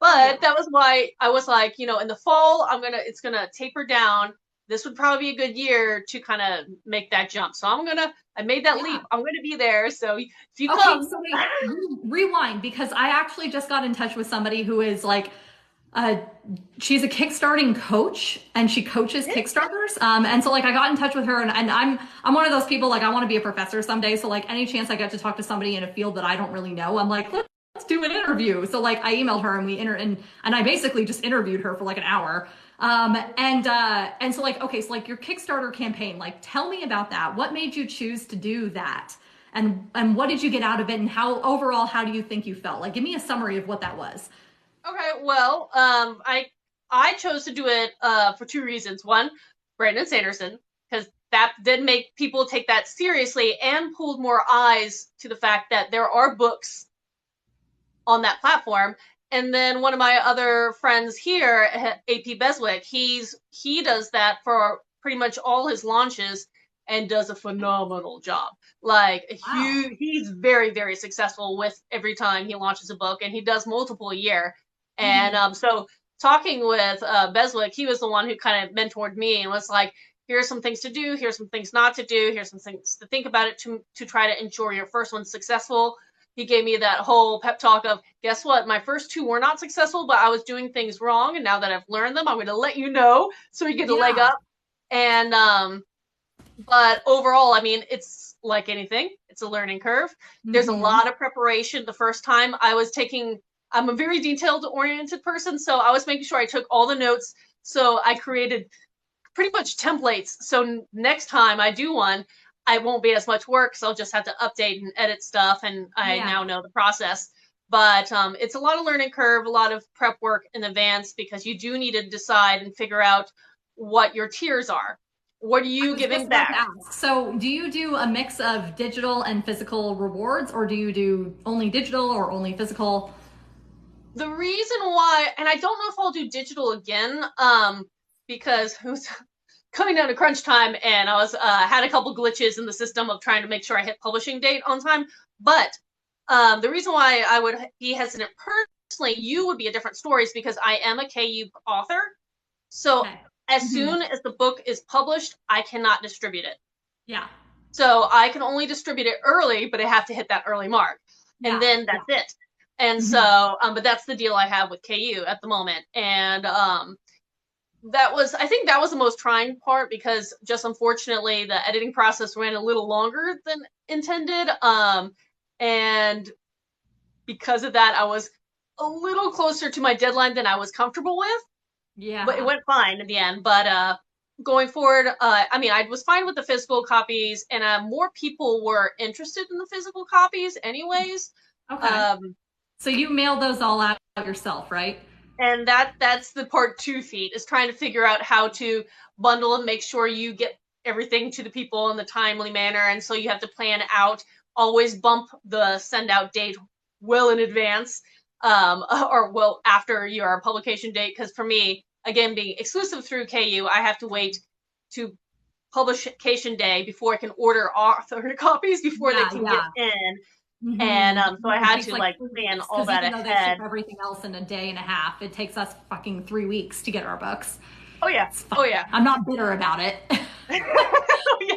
that was why I was like, in the fall it's gonna taper down. This would probably be a good year to kind of make that jump. So I made that leap. I'm gonna be there. So if you Okay, come, so wait, rewind because I actually just got in touch with somebody who is like uh, she's a kickstarting coach and she coaches Kickstarters. And so like I got in touch with her and I'm one of those people like I want to be a professor someday. So like any chance I get to talk to somebody in a field that I don't really know, I'm like, let's do an interview. So like I emailed her and and I basically just interviewed her for like an hour. And so like, okay, so like your Kickstarter campaign, like tell me about that. What made you choose to do that? And what did you get out of it? And how do you think you felt? Like, give me a summary of what that was. okay, well, I chose to do it for two reasons. One, Brandon Sanderson, because that did make people take that seriously and pulled more eyes to the fact that there are books on that platform. And then one of my other friends here, AP Beswick, he does that for pretty much all his launches and does a phenomenal job. Like Wow. he's very, very successful with every time he launches a book, and he does multiple a year. And so talking with Beswick, he was the one who kind of mentored me and was like, here's some things to do, here's some things not to do, here's some things to think about it to try to ensure your first one's successful. He gave me that whole pep talk of, guess what? My first two were not successful, but I was doing things wrong. And now that I've learned them, I'm going to let you know so you get a leg Yeah. up. And, but overall, I mean, it's like anything, it's a learning curve. There's a Mm-hmm. lot of preparation. The first time I'm a very detailed oriented person, so I was making sure I took all the notes. So I created pretty much templates. So next time I do one, I won't be as much work. So I'll just have to update and edit stuff, and I Yeah. now know the process. But it's a lot of learning curve, a lot of prep work in advance because you do need to decide and figure out what your tiers are. What are I you was just giving about to back? ask. So, do you do a mix of digital and physical rewards, or do you do only digital or only physical? The reason why, and I don't know if I'll do digital again, because it was coming down to crunch time, and I was had a couple glitches in the system of trying to make sure I hit publishing date on time. But the reason why I would be hesitant personally, you would be a different story, is because I am a KU author. So Okay. as Hmm. soon as the book is published, I cannot distribute it. Yeah. So I can only distribute it early, but I have to hit that early mark. And Yeah. then Yeah. that's it. And Hmm. so, but that's the deal I have with KU at the moment. And I think that was the most trying part because just unfortunately the editing process ran a little longer than intended. And because of that, I was a little closer to my deadline than I was comfortable with, but it Yeah. went fine in the end. But going forward, I mean, I was fine with the physical copies, and more people were interested in the physical copies, anyways. Okay. Um, So you mail those all out yourself, right? and that's the part 2 feat is trying to figure out how to bundle and make sure you get everything to the people in the timely manner, and so you have to plan out. Always bump the send out date well in advance, or well after your publication date, because for me, again, being exclusive through KU, I have to wait to publication day before I can order author copies before they Yeah. can get Yeah. in. And so I It had takes to like like 3 weeks plan all because that even though they ship ahead. everything else in a day and a half, it takes us fucking 3 weeks to get our books. Oh yeah, It's oh fine. yeah. I'm not bitter about it. Oh, yeah.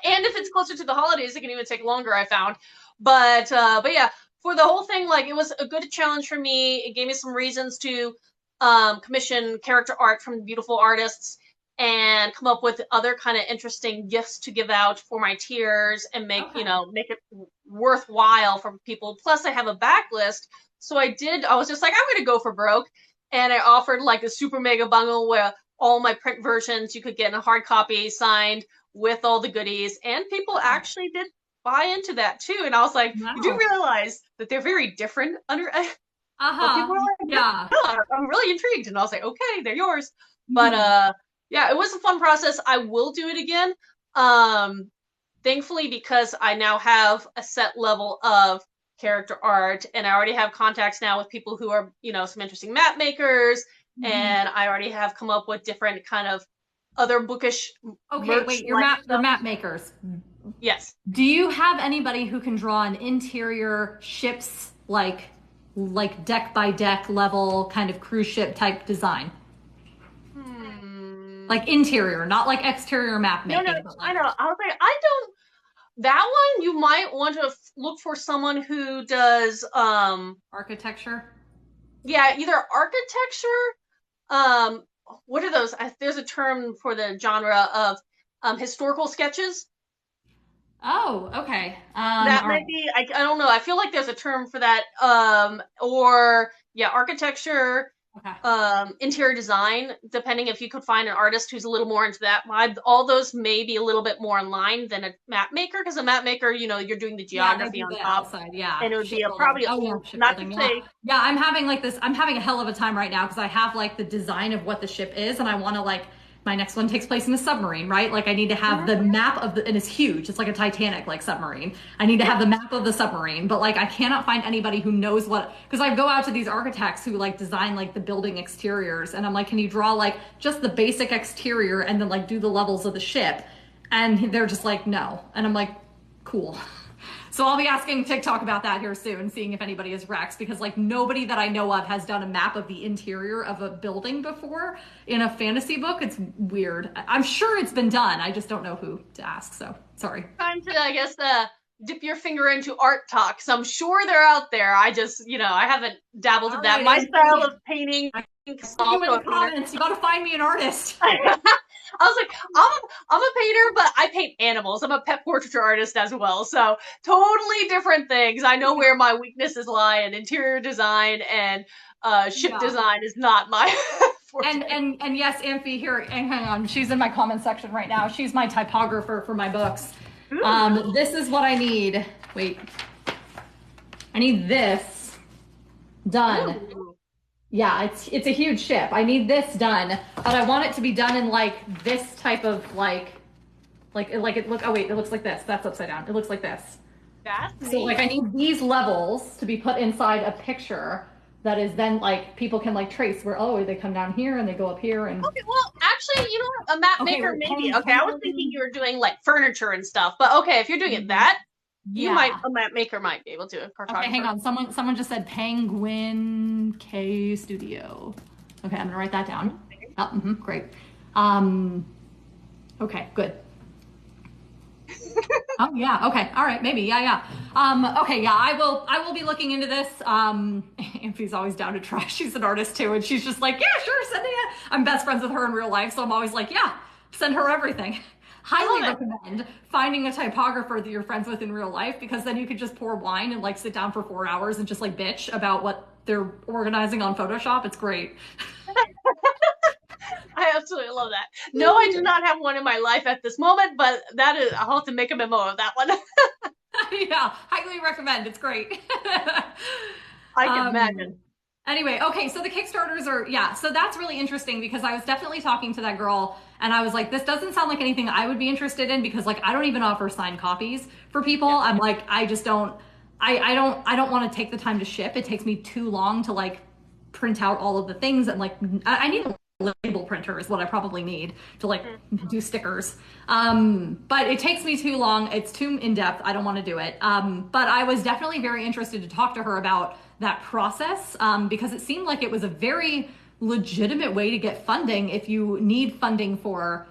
And if it's closer to the holidays, it can even take longer, I found. But yeah, for the whole thing, like it was a good challenge for me. It gave me some reasons to commission character art from beautiful artists and come up with other kind of interesting gifts to give out for my tiers and Okay. make it worthwhile for people. Plus I have a backlist. So I was just like, I'm gonna go for broke. And I offered like a super mega bundle where all my print versions you could get in a hard copy signed with all the goodies, and people Wow. actually did buy into that too. And I was like, you do Wow. realize that they're very different under, but people Uh-huh. were like, Yeah. no, I'm really intrigued. And I was like, okay, they're yours. But Mhm. yeah, it was a fun process. I will do it again. Um, Thankfully, because I now have a set level of character art, and I already have contacts now with people who are, some interesting map makers, Mhm. and I already have come up with different kind of other bookish Okay, merch wait, like your stuff. map makers. Yes. Do you have anybody who can draw an interior ships like deck by deck level kind of cruise ship type design? Hmm. Like interior, not like exterior map No, no, making, but I like know. I was like, I don't. That one you might want to look for someone who does, architecture. yeah, either architecture, um, what are those? There's a term for the genre of historical sketches. Oh, okay. That All right. might be, I don't know. I feel like there's a term for that. Or yeah, architecture, Okay. interior design, depending if you could find an artist who's a little more into that vibe. All those may be a little bit more in line than a map maker, because a map maker, you're doing the Yeah, they geography do on the top, outside. Yeah, and it would be shipbuilding. probably, Oh yeah, not to shipbuilding. Yeah, say, yeah. I'm having like this. I'm having a hell of a time right now because I have like the design of what the ship is, and I want to like my next one takes place in a submarine, right? Like I need to have mhm, the map of the, and it's huge. It's like a Titanic like submarine. I need to yeah, have the map of the submarine, but like I cannot find anybody who knows what because I go out to these architects who like design like the building exteriors, and I'm like, can you draw like just the basic exterior and then like do the levels of the ship? And they're just like, no, and I'm like, cool. So I'll be asking TikTok about that here soon, seeing if anybody is Rex, because like nobody that I know of has done a map of the interior of a building before in a fantasy book. It's weird. I'm sure it's been done. I just don't know who to ask. So sorry. time to, I guess, dip your finger into art talk. So I'm sure they're out there. I just, I haven't dabbled All in that. right, My Anthony. style of painting See you in also the a painter. comments. You got to find me an artist. I was like, I'm a painter, but I paint animals. I'm a pet portraiture artist as well. So totally different things. I know where my weaknesses lie, and interior design and ship Yeah. design is not my forte. And yes, Amphi here, and hang on, she's in my comment section right now. She's my typographer for my books. This is what I need. Wait. I need this done. Ooh. Yeah, it's a huge ship. I need this done, but I want it to be done in like this type of like it look. Oh wait, it looks like this. That's upside down. It looks like this. That's So neat. like I need these levels to be put inside a picture that is then like people can like trace where oh they come down here and they go up here and Okay, well, actually, you know what? A map okay maker, wait, maybe. Okay, I was thinking you were doing like furniture and stuff, but okay, if you're doing it that, you might, yeah. a map maker might be able to, a Okay, hang cartographer. on. Someone just said Penguin K Studio. Okay, I'm gonna write that down. Oh, great. Um, okay, good. Oh yeah, okay, all right, maybe, yeah. Okay, yeah, I will be looking into this. Amphi's always down to try. She's an artist too, and she's just like, yeah, sure, send it. I'm best friends with her in real life, so I'm always like, yeah, send her everything. Highly recommend finding a typographer that you're friends with in real life because then you could just pour wine and like sit down for 4 hours and just like bitch about what they're organizing on Photoshop. It's great. I absolutely love that. No, I do not have one in my life at this moment, but that is, I'll have to make a memo of that one. Yeah, highly recommend. It's great. I can um, imagine. Anyway, okay, so the Kickstarters are, yeah, so that's really interesting because I was definitely talking to that girl and I was like, this doesn't sound like anything I would be interested in because like I don't even offer signed copies for people. Yeah. I'm like, I just don't, I don't want to take the time to ship. It takes me too long to like print out all of the things and like, I need a label printer is what I probably need to like do stickers. But it takes me too long. It's too in depth. I don't want to do it. But I was definitely very interested to talk to her about that process because it seemed like it was a very legitimate way to get funding if you need funding for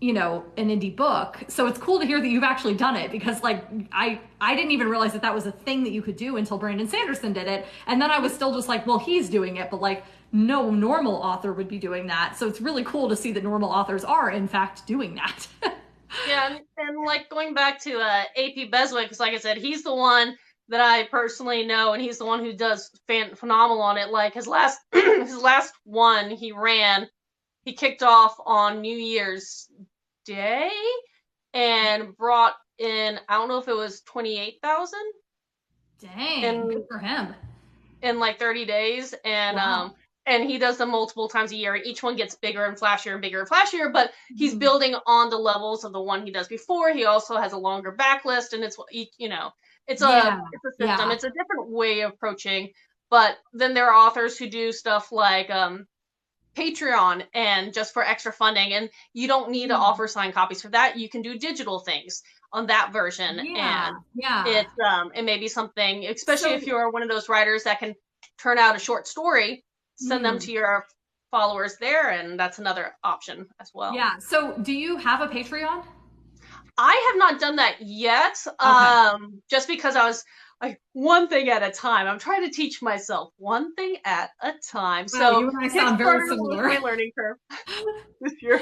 an indie book. So it's cool to hear that you've actually done it because like I didn't even realize that that was a thing that you could do until Brandon Sanderson did it. And then I was still just like, well, he's doing it, but like no normal author would be doing that. So it's really cool to see that normal authors are in fact doing that. Yeah, and like going back to AP Beswick, because like I said, he's the one that I personally know, and he's the one who does phenomenal on it. Like his last his last one he kicked off on New Year's Day and brought in, I don't know if it was 28,000 Dang, in good for him. in like 30 days, Wow. and he does them multiple times a year. Each one gets bigger and flashier and bigger and flashier, but he's building on the levels of the one he does before. He also has a longer backlist, and it's Yeah, it's a system. yeah. It's a different way of approaching. But then there are authors who do stuff like Patreon and just for extra funding, and you don't need to offer signed copies for that. You can do digital things on that version, Yeah, and yeah. it may be something, especially if So, you're one of those writers that can turn out a short story, send them mm, to your followers there, and that's another option as well. yeah. So, do you have a Patreon? I have not done that yet, Okay. just because I was like one thing at a time. I'm trying to teach myself one thing at a time. Wow, So you and I sound very Kickstarter was similar. my learning curve this year.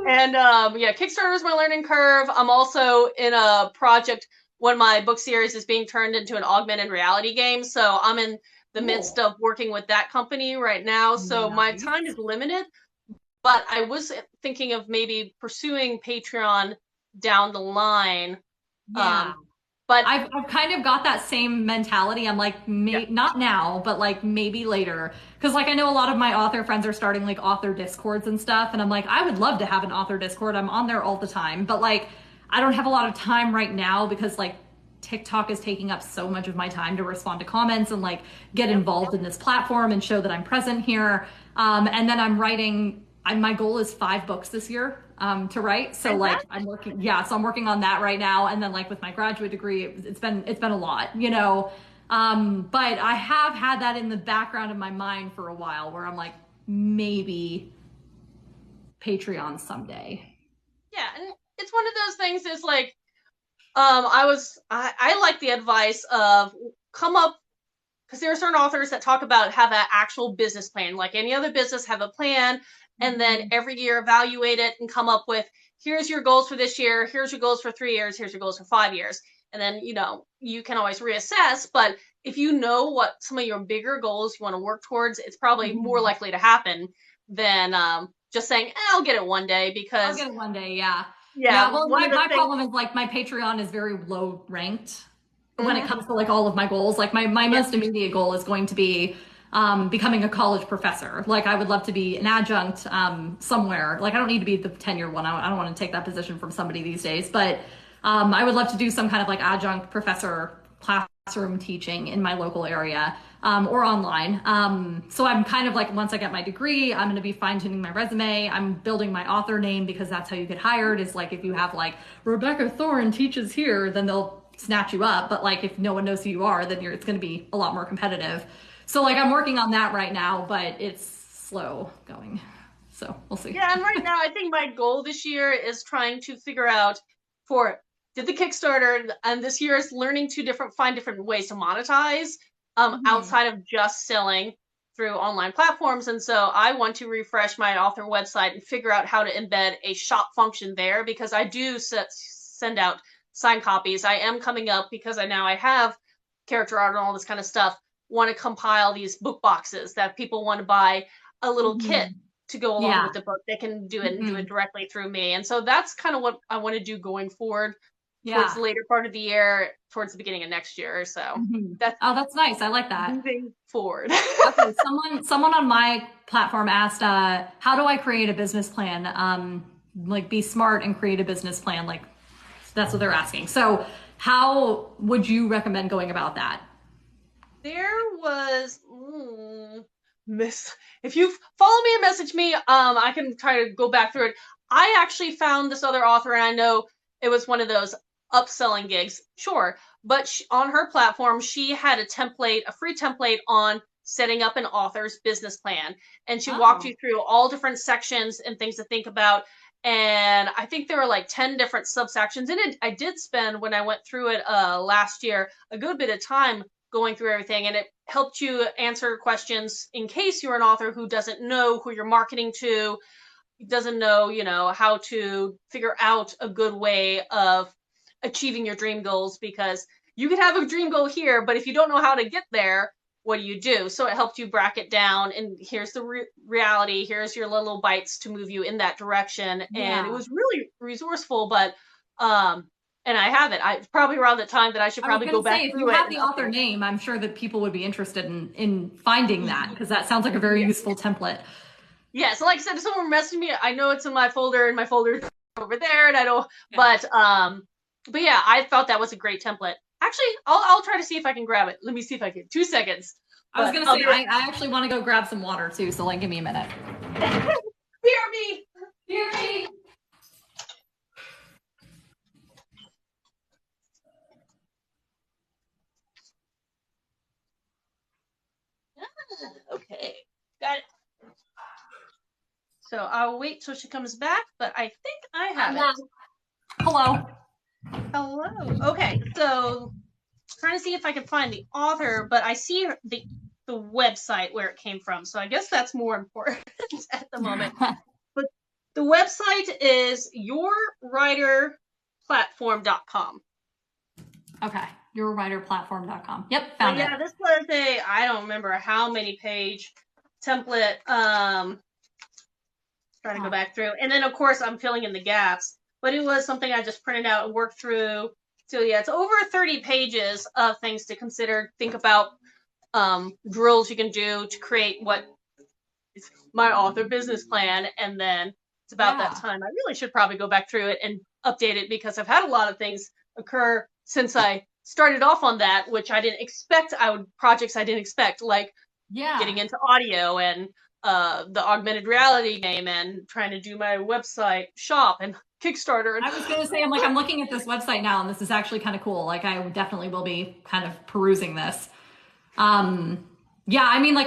And yeah, Kickstarter is my learning curve. I'm also in a project when my book series is being turned into an augmented reality game. So I'm in the midst Cool. of working with that company right now. So my time Nice. is limited, but I was thinking of maybe pursuing Patreon down the line. Yeah. Um, but I've kind of got that same mentality. I'm like, yeah, not now, but like maybe later. Because like I know a lot of my author friends are starting like author discords and stuff, and I'm like, I would love to have an author discord. I'm on there all the time, but like I don't have a lot of time right now because like TikTok is taking up so much of my time to respond to comments and like get yep. involved in this platform and show that I'm present here. And then I'm writing. My goal is 5 books this year to write. So like I'm working, yeah. So I'm working on that right now. And then like with my graduate degree, it's been a lot, you know. But I have had that in the background of my mind for a while, where I'm like maybe Patreon someday. Yeah, and it's one of those things. Is like I like the advice of come up because there are certain authors that talk about have an actual business plan, like any other business, have a plan, and then every year evaluate it and come up with, here's your goals for this year, here's your goals for 3 years, here's your goals for 5 years. And then, you can always reassess, but if you know what some of your bigger goals you want to work towards, it's probably more likely to happen than just saying, I'll get it one day, because I'll get it one day, yeah. yeah, Well, one my of the things. problem is like my Patreon is very low ranked when it comes to like all of my goals. Like my most immediate goal is going to be becoming a college professor. Like I would love to be an adjunct somewhere. Like I don't need to be the tenure one. I don't want to take that position from somebody these days, but I would love to do some kind of like adjunct professor classroom teaching in my local area or online. So I'm kind of like, once I get my degree, I'm going to be fine tuning my resume. I'm building my author name, because that's how you get hired, is like if you have like Rebecca Thorne teaches here, then they'll snatch you up. But like if no one knows who you are, then it's going to be a lot more competitive. So like I'm working on that right now, but it's slow going. So we'll see. Yeah, and right now I think my goal this year is trying to figure out, did the Kickstarter, and this year is learning to find different ways to monetize outside of just selling through online platforms. And so I want to refresh my author website and figure out how to embed a shop function there, because I do send out signed copies. I am coming up, because I have character art and all this kind of stuff, want to compile these book boxes that people want to buy a little kit to go along with the book. They can do it and do it directly through me. And so that's kind of what I want to do going forward towards the later part of the year, towards the beginning of next year. So that's nice. I like that. Moving forward. Okay, someone on my platform asked, how do I create a business plan? Like be smart and create a business plan. Like that's what they're asking. So how would you recommend going about that? There was if you follow me and message me, I can try to go back through it. I actually found this other author, and I know it was one of those upselling gigs, sure, but on her platform, she had a free template on setting up an author's business plan, and she walked you through all different sections and things to think about. And I think there were like 10 different subsections in it. I did spend, when I went through it last year, a good bit of time going through everything, and it helped you answer questions in case you're an author who doesn't know who you're marketing to, doesn't know, how to figure out a good way of achieving your dream goals, because you could have a dream goal here, but if you don't know how to get there, what do you do? So it helped you bracket down, and here's the reality, here's your little bites to move you in that direction. And it was really resourceful, but and I have it. It's probably around the time that I should probably go back through it. If you have the author name, I'm sure that people would be interested in finding that, because that sounds like a very useful template. Yeah, so like I said, if someone messaged me, I know it's in my folder, and my folder over there, and I don't. But yeah, I thought that was a great template. Actually, I'll try to see if I can grab it. Let me see if I can. 2 seconds. I was gonna say I actually want to go grab some water too, so like give me a minute. Hear me. Hear me. Okay, got it. So I'll wait till she comes back, but I think I have it. Hello. Hello. Okay, so trying to see if I can find the author, but I see the website where it came from, so I guess that's more important at the moment. But the website is yourwriterplatform.com. Okay, yourwriterplatform.com. Yep, found it. Yeah, this was I don't remember how many page template. Trying to go back through, and then of course I'm filling in the gaps. But it was something I just printed out and worked through. So yeah, it's over 30 pages of things to consider. Think about drills you can do to create what is my author business plan, and then it's about that time. I really should probably go back through it and update it, because I've had a lot of things occur since I started off on that, which I didn't expect. Projects I didn't expect, like getting into audio and the augmented reality game, and trying to do my website shop and Kickstarter. I was going to say, I'm looking at this website now, and this is actually kind of cool. Like I definitely will be kind of perusing this. Yeah, I mean, like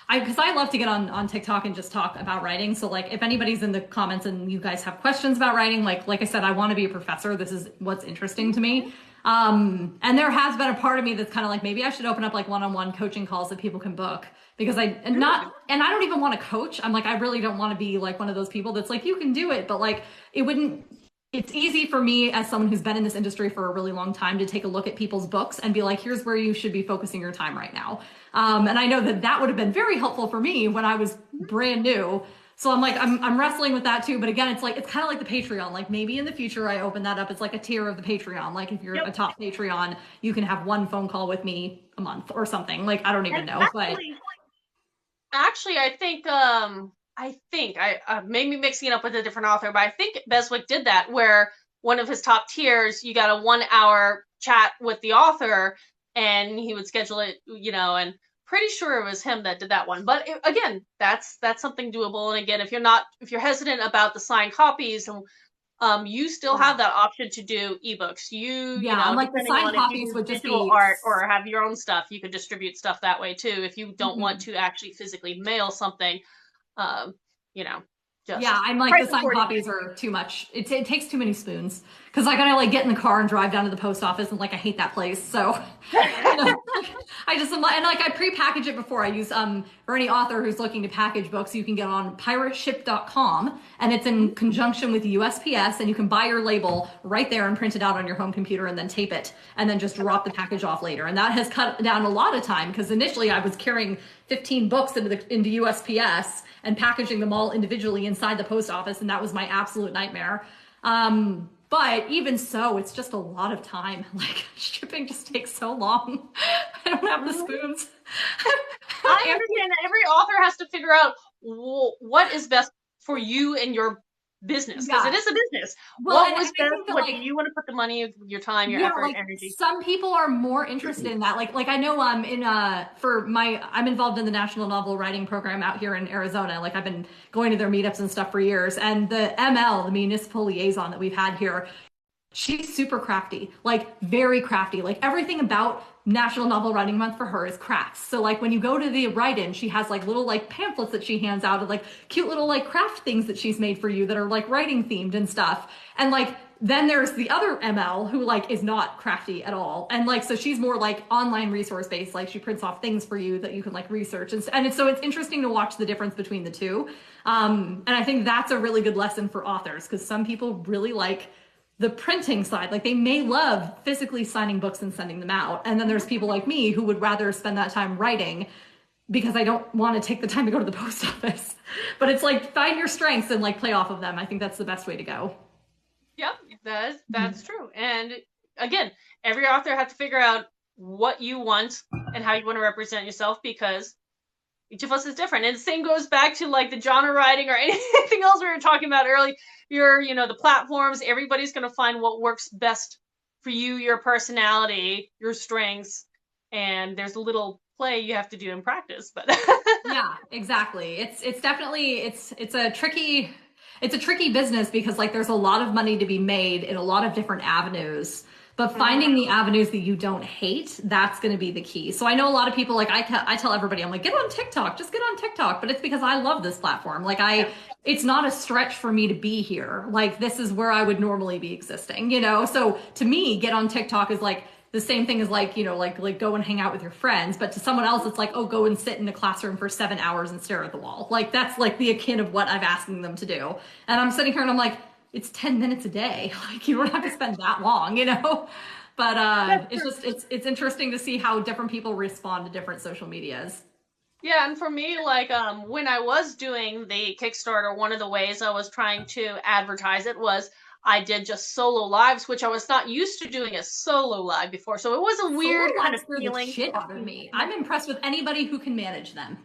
because I love to get on TikTok and just talk about writing. So like if anybody's in the comments and you guys have questions about writing, like I said, I want to be a professor. This is what's interesting to me. And there has been a part of me that's kind of like, maybe I should open up like one-on-one coaching calls that people can book because and I don't even want to coach. I'm like, I really don't want to be like one of those people that's like, you can do it, but like, it wouldn't, it's easy for me as someone who's been in this industry for a really long time to take a look at people's books and be like, here's where you should be focusing your time right now. And I know that that would have been very helpful for me when I was brand new. So I'm like, I'm wrestling with that too. But again, it's like, it's kind of like the Patreon. Like maybe in the future I open that up. It's like a tier of the Patreon. Like if you're a top Patreon, you can have one phone call with me a month or something. Like, I don't even know. Actually, I may be mixing it up with a different author, but I think Beswick did that where one of his top tiers, you got a 1 hour chat with the author and he would schedule it, and pretty sure it was him that did that one. But again, that's something doable. And again, if you're hesitant about the signed copies, you still have that option to do ebooks. Like the signed copies would just be art or have your own stuff. You could distribute stuff that way too if you don't want to actually physically mail something. I'm like, the signed copies are too much. It takes too many spoons because I gotta like get in the car and drive down to the post office, and like I hate that place. So I just and like I pre-package it before I use for any author who's looking to package books, you can get on pirateship.com, and it's in conjunction with USPS, and you can buy your label right there and print it out on your home computer and then tape it and then just drop the package off later. And that has cut down a lot of time because initially I was carrying 15 books into USPS and packaging them all individually inside the post office, and that was my absolute nightmare. But even so, it's just a lot of time. Like, shipping just takes so long. I don't have the spoons. I understand that every author has to figure out what is best for you and your business, because it is a business. Well, what was best? What do you want to put the money, your time, your effort, energy? Some people are more interested in that. Like I know I'm involved in the National Novel Writing Program out here in Arizona. Like I've been going to their meetups and stuff for years. And the ML, the municipal liaison that we've had here, she's super crafty, like very crafty. Like everything about National Novel Writing Month for her is crafts. So like when you go to the write-in, she has like little like pamphlets that she hands out of like cute little like craft things that she's made for you that are like writing themed and stuff. And like then there's the other ML who like is not crafty at all. And like so she's more like online resource based, like she prints off things for you that you can like research and so it's interesting to watch the difference between the two. And I think that's a really good lesson for authors because some people really like the printing side. Like they may love physically signing books and sending them out. And then there's people like me who would rather spend that time writing because I don't want to take the time to go to the post office. But it's like, find your strengths and like play off of them. I think that's the best way to go. Yep, that's true. And again, every author has to figure out what you want and how you want to represent yourself because each of us is different. And the same goes back to like the genre writing or anything else we were talking about earlier. The platforms, everybody's going to find what works best for you, your personality, your strengths. And there's a little play you have to do in practice, but yeah, exactly. It's definitely, it's a tricky business because like there's a lot of money to be made in a lot of different avenues. But finding the avenues that you don't hate, that's going to be the key. So I know a lot of people, like I tell everybody, I'm like, get on TikTok, just get on TikTok. But it's because I love this platform. Like it's not a stretch for me to be here. Like this is where I would normally be existing, So to me, get on TikTok is like the same thing as like, like go and hang out with your friends. But to someone else, it's like, oh, go and sit in a classroom for 7 hours and stare at the wall. Like that's like the akin of what I'm asking them to do. And I'm sitting here and I'm like, it's 10 minutes a day. Like you don't have to spend that long, but it's interesting to see how different people respond to different social medias. Yeah. And for me, like, when I was doing the Kickstarter, one of the ways I was trying to advertise it was I did just solo lives, which I was not used to doing a solo live before. So it was a weird kind of feeling. Shit out of me. I'm impressed with anybody who can manage them.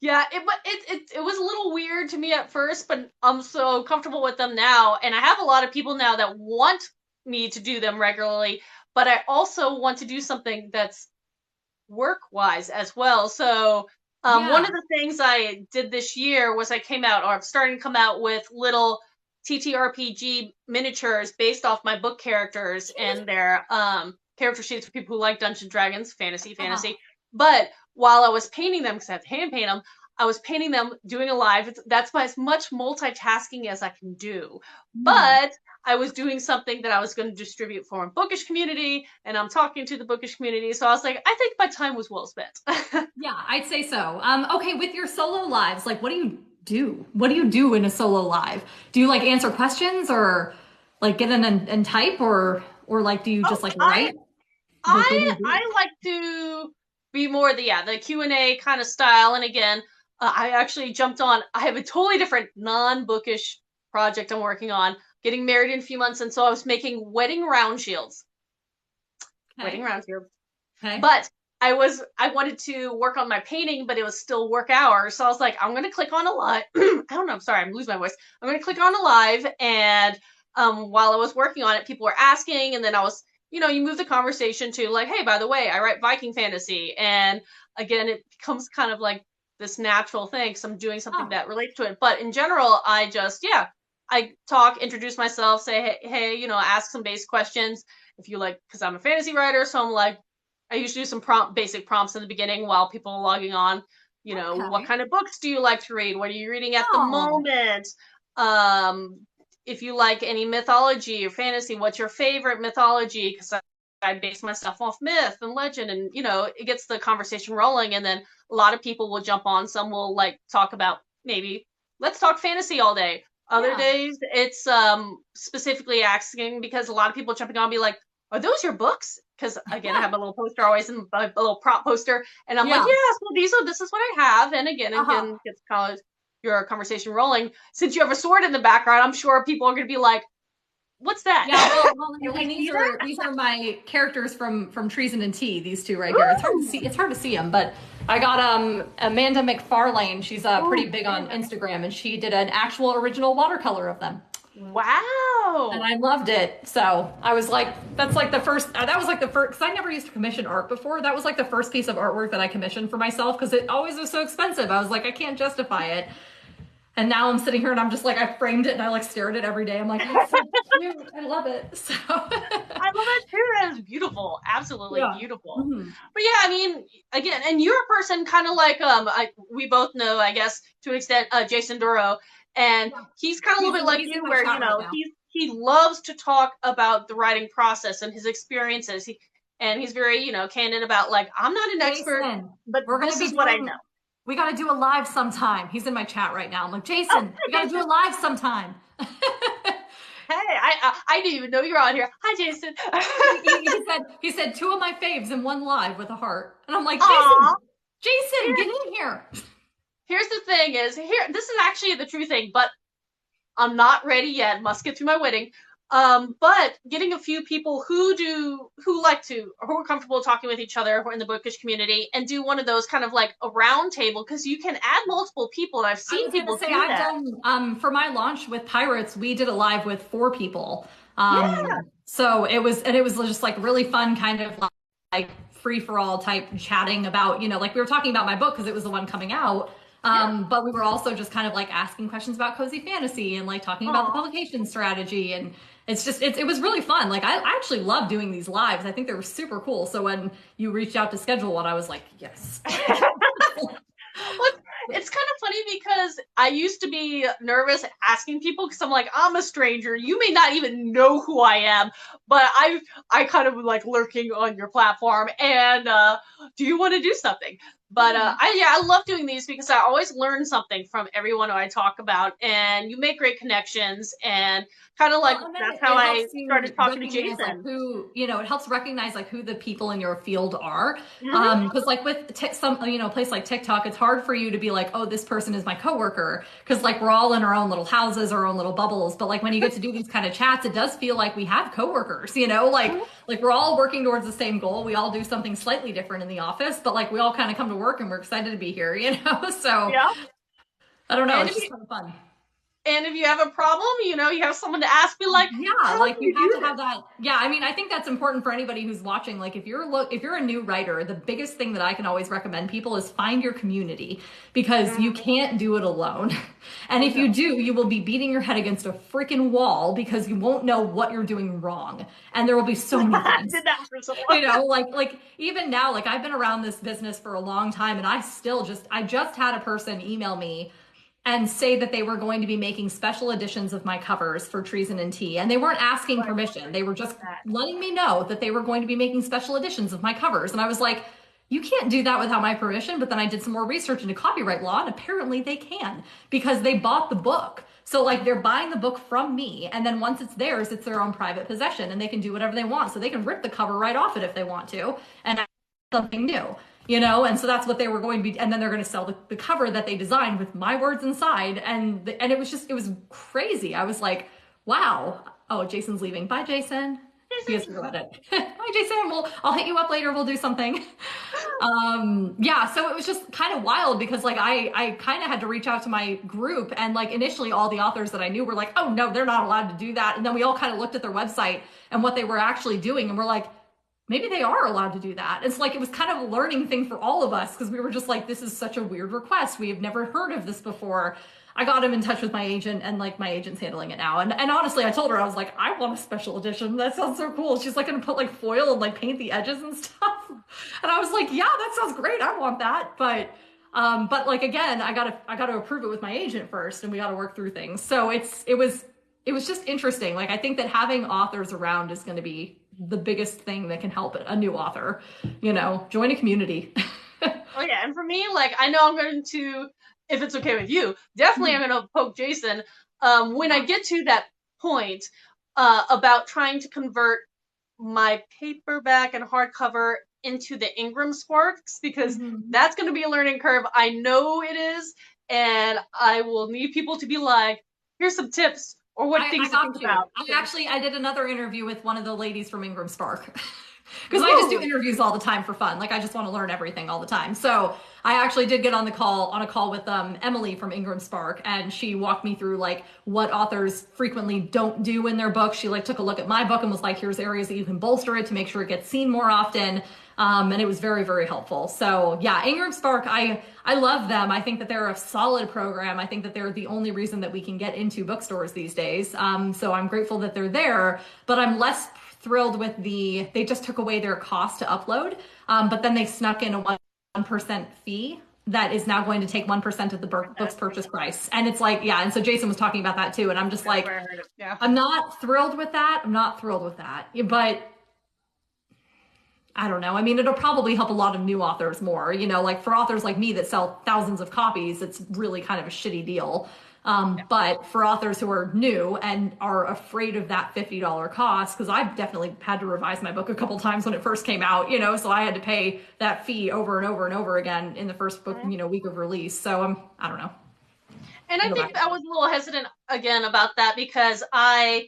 Yeah, it was a little weird to me at first, but I'm so comfortable with them now. And I have a lot of people now that want me to do them regularly, but I also want to do something that's work-wise as well. So one of the things I did this year was I'm starting to come out with little TTRPG miniatures based off my book characters and their character sheets for people who like Dungeons & Dragons, fantasy. But while I was painting them, because I have to hand paint them, I was painting them, doing a live. That's as much multitasking as I can do. Mm. But I was doing something that I was going to distribute for a bookish community, and I'm talking to the bookish community. So I was like, I think my time was well spent. Yeah, I'd say so. Okay, with your solo lives, like what do you do? What do you do in a solo live? Do you like answer questions or like get in and type or like do you Oh, just like write? Like what do you do? I like to be more the Q&A kind of style. And again, I actually jumped on. I have a totally different non-bookish project I'm working on. Getting married in a few months, and so I was making wedding round shields. Wedding Okay. round shields. Okay. But I wanted to work on my painting, but it was still work hours. So I was like, I'm gonna click on a live. I don't know. I'm sorry, I'm losing my voice. I'm gonna click on a live, and while I was working on it, people were asking, and then I was, you move the conversation to like, hey, by the way, I write Viking fantasy, and again, it becomes kind of like this natural thing because I'm doing something Oh, that relates to it. But in general, I talk, introduce myself, say, hey, ask some basic questions if you like, because I'm a fantasy writer, so I'm like, I usually do some basic prompts in the beginning while people are logging on. What okay. kind of books do you like to read? What are you reading at the Oh, moment? If you like any mythology or fantasy, what's your favorite mythology? Because I base my stuff off myth and legend, and it gets the conversation rolling. And then a lot of people will jump on. Some will like talk about maybe let's talk fantasy all day. Other yeah. days it's specifically asking because a lot of people jumping on be like, are those your books? Because again, I have a little poster always in a little prop poster, and I'm like, Yeah. yes, well, this is what I have, and Uh-huh. gets kind of your conversation rolling. Since you have a sword in the background, I'm sure people are going to be like, what's Yeah, that? I Can we mean see that? these are my characters from Treason and Tea. These two right here. It's hard to see them, but I got Amanda McFarlane. She's pretty Ooh, big on man. Instagram, and she did an actual original watercolor of them, and Wow. I loved it. So I was like, that's like the first. That was like the first because I never used to commission art before. That was like the first piece of artwork that I commissioned for myself because it always was so expensive. I was like, I can't justify it. And now I'm sitting here and I'm just like, I framed it and I like stare at it every day. I'm like, oh, it's so cute. I love it. So, I love that too. That is beautiful. Absolutely yeah. beautiful. Mhm. But yeah, I mean, again, and you're a person kind of like we both know, I guess, to an extent, Jason Duro, and Yeah. he's kind of a little bit like He's in you, my where chat right now. he loves to talk about the writing process and his experiences. And he's very candid about like, I'm not an expert, Jason, but we're gonna this be is what I doing. know. We got to do a live sometime. He's in my chat right now. I'm like, Oh, Jason, we hi, got to do Jason. a live sometime. Hey, I didn't even know you were on here. Hi, Jason. He said two of my faves in one live with a heart, and I'm like, Aw. Jason, get in here. Here's the thing: is here. This is actually the true thing, but I'm not ready yet. Must get through my wedding. But getting a few people who like to who are comfortable talking with each other who are in the bookish community and do one of those kind of like a round table because you can add multiple people and I've I seen was gonna people say do I've that. done for my launch with Pirates, we did a live with four people. Yeah, So it was just like really fun, kind of like free for all type chatting about, like we were talking about my book because it was the one coming out. yeah. But we were also just kind of like asking questions about cozy fantasy and like talking about the Aw. publication strategy. And it was really fun. Like I actually love doing these lives. I think they were super cool. So when you reached out to schedule one, I was like, yes. Well, it's kind of funny because I used to be nervous asking people because I'm like, I'm a stranger. You may not even know who I am, but I kind of like lurking on your platform. And do you want to do something? But Mhm. I love doing these because I always learn something from everyone who I talk about, and you make great connections. And kind of like Well, and then that's how it I helps started you talking to recognize like Jason. who, it helps recognize like who the people in your field are. Hmm. Because like with some, a place like TikTok, it's hard for you to be like, oh, this person is my coworker. Because like we're all in our own little houses, our own little bubbles. But like when you get to do these kind of chats, it does feel like we have coworkers, like we're all working towards the same goal. We all do something slightly different in the office, but like we all kind of come to work and we're excited to be here. So Yeah, I don't know, and it's just kind of fun. And if you have a problem, you have someone to ask, be like, Yeah, how do like you you have do to this? have that. Yeah, I mean, I think that's important for anybody who's watching. Like if you're a new writer, the biggest thing that I can always recommend people is find your community because you Mm, can't do it alone. And if you no. do, you will be beating your head against a freaking wall because you won't know what you're doing wrong. And there will be so many I things. did that for so long. Like even now, like I've been around this business for a long time and I just had a person email me and say that they were going to be making special editions of my covers for Treason and Tea. And they weren't asking Like, permission. They were love just that. letting me know that they were going to be making special editions of my covers. And I was like, you can't do that without my permission. But then I did some more research into copyright law, and apparently they can because they bought the book. So like they're buying the book from me, and then once it's theirs, it's their own private possession, and they can do whatever they want. So they can rip the cover right off it if they want to, and add something new. And so that's what they were going to be, and then they're going to sell the cover that they designed with my words inside, and it was crazy. I was like, wow. Oh, Jason's leaving. Bye, Jason. He has to go edit. Bye, Jason. I'll hit you up later. We'll do something. Yeah, so it was just kind of wild because like I kind of had to reach out to my group, and like initially all the authors that I knew were like, oh no, they're not allowed to do that. And then we all kind of looked at their website and what they were actually doing, and we're like, maybe they are allowed to do that. It's like it was kind of a learning thing for all of us because we were just like, this is such a weird request. We have never heard of this before. I got him in touch with my agent, and like my agent's handling it now. And honestly, I told her, I was like, I want a special edition. That sounds so cool. She's like gonna put like foil and like paint the edges and stuff. And I was like, yeah, that sounds great. I want that. But like again, I gotta approve it with my agent first, and we gotta work through things. So it was just interesting. Like I think that having authors around is going to be the biggest thing that can help a new author. Join a community. Oh yeah, and for me, like I know I'm going to, if it's okay with you, definitely I'm going to poke Jason. When I get to that point, about trying to convert my paperback and hardcover into the Ingram Sparks, because Mhm. that's going to be a learning curve. I know it is, and I will need people to be like, here's some tips or what I things to think got you. about. I did another interview with one of the ladies from Ingram Spark. Because I just do Ooh, interviews all the time for fun. Like I just want to learn everything all the time. So I actually did get on a call with Emily from Ingram Spark, and she walked me through like what authors frequently don't do in their books. She like took a look at my book and was like, here's areas that you can bolster it to make sure it gets seen more often. And it was very, very helpful. So yeah, Ingram Spark, I love them. I think that they're a solid program. I think that they're the only reason that we can get into bookstores these days. So I'm grateful that they're there, but I'm less thrilled with they just took away their cost to upload, but then they snuck in a 1% fee that is now going to take 1% of the book's purchase price. And it's like, yeah. And so Jason was talking about that too. And I'm just that's like, where I heard it. Yeah. I'm not thrilled with that. I'm not thrilled with that. But I don't know. I mean, it'll probably help a lot of new authors more. Like for authors like me that sell thousands of copies, it's really kind of a shitty deal. But for authors who are new and are afraid of that $50 cost, because I've definitely had to revise my book a couple times when it first came out, so I had to pay that fee over and over and over again in the first book, week of release. So I don't know. And I Go think back. I was a little hesitant again about that because I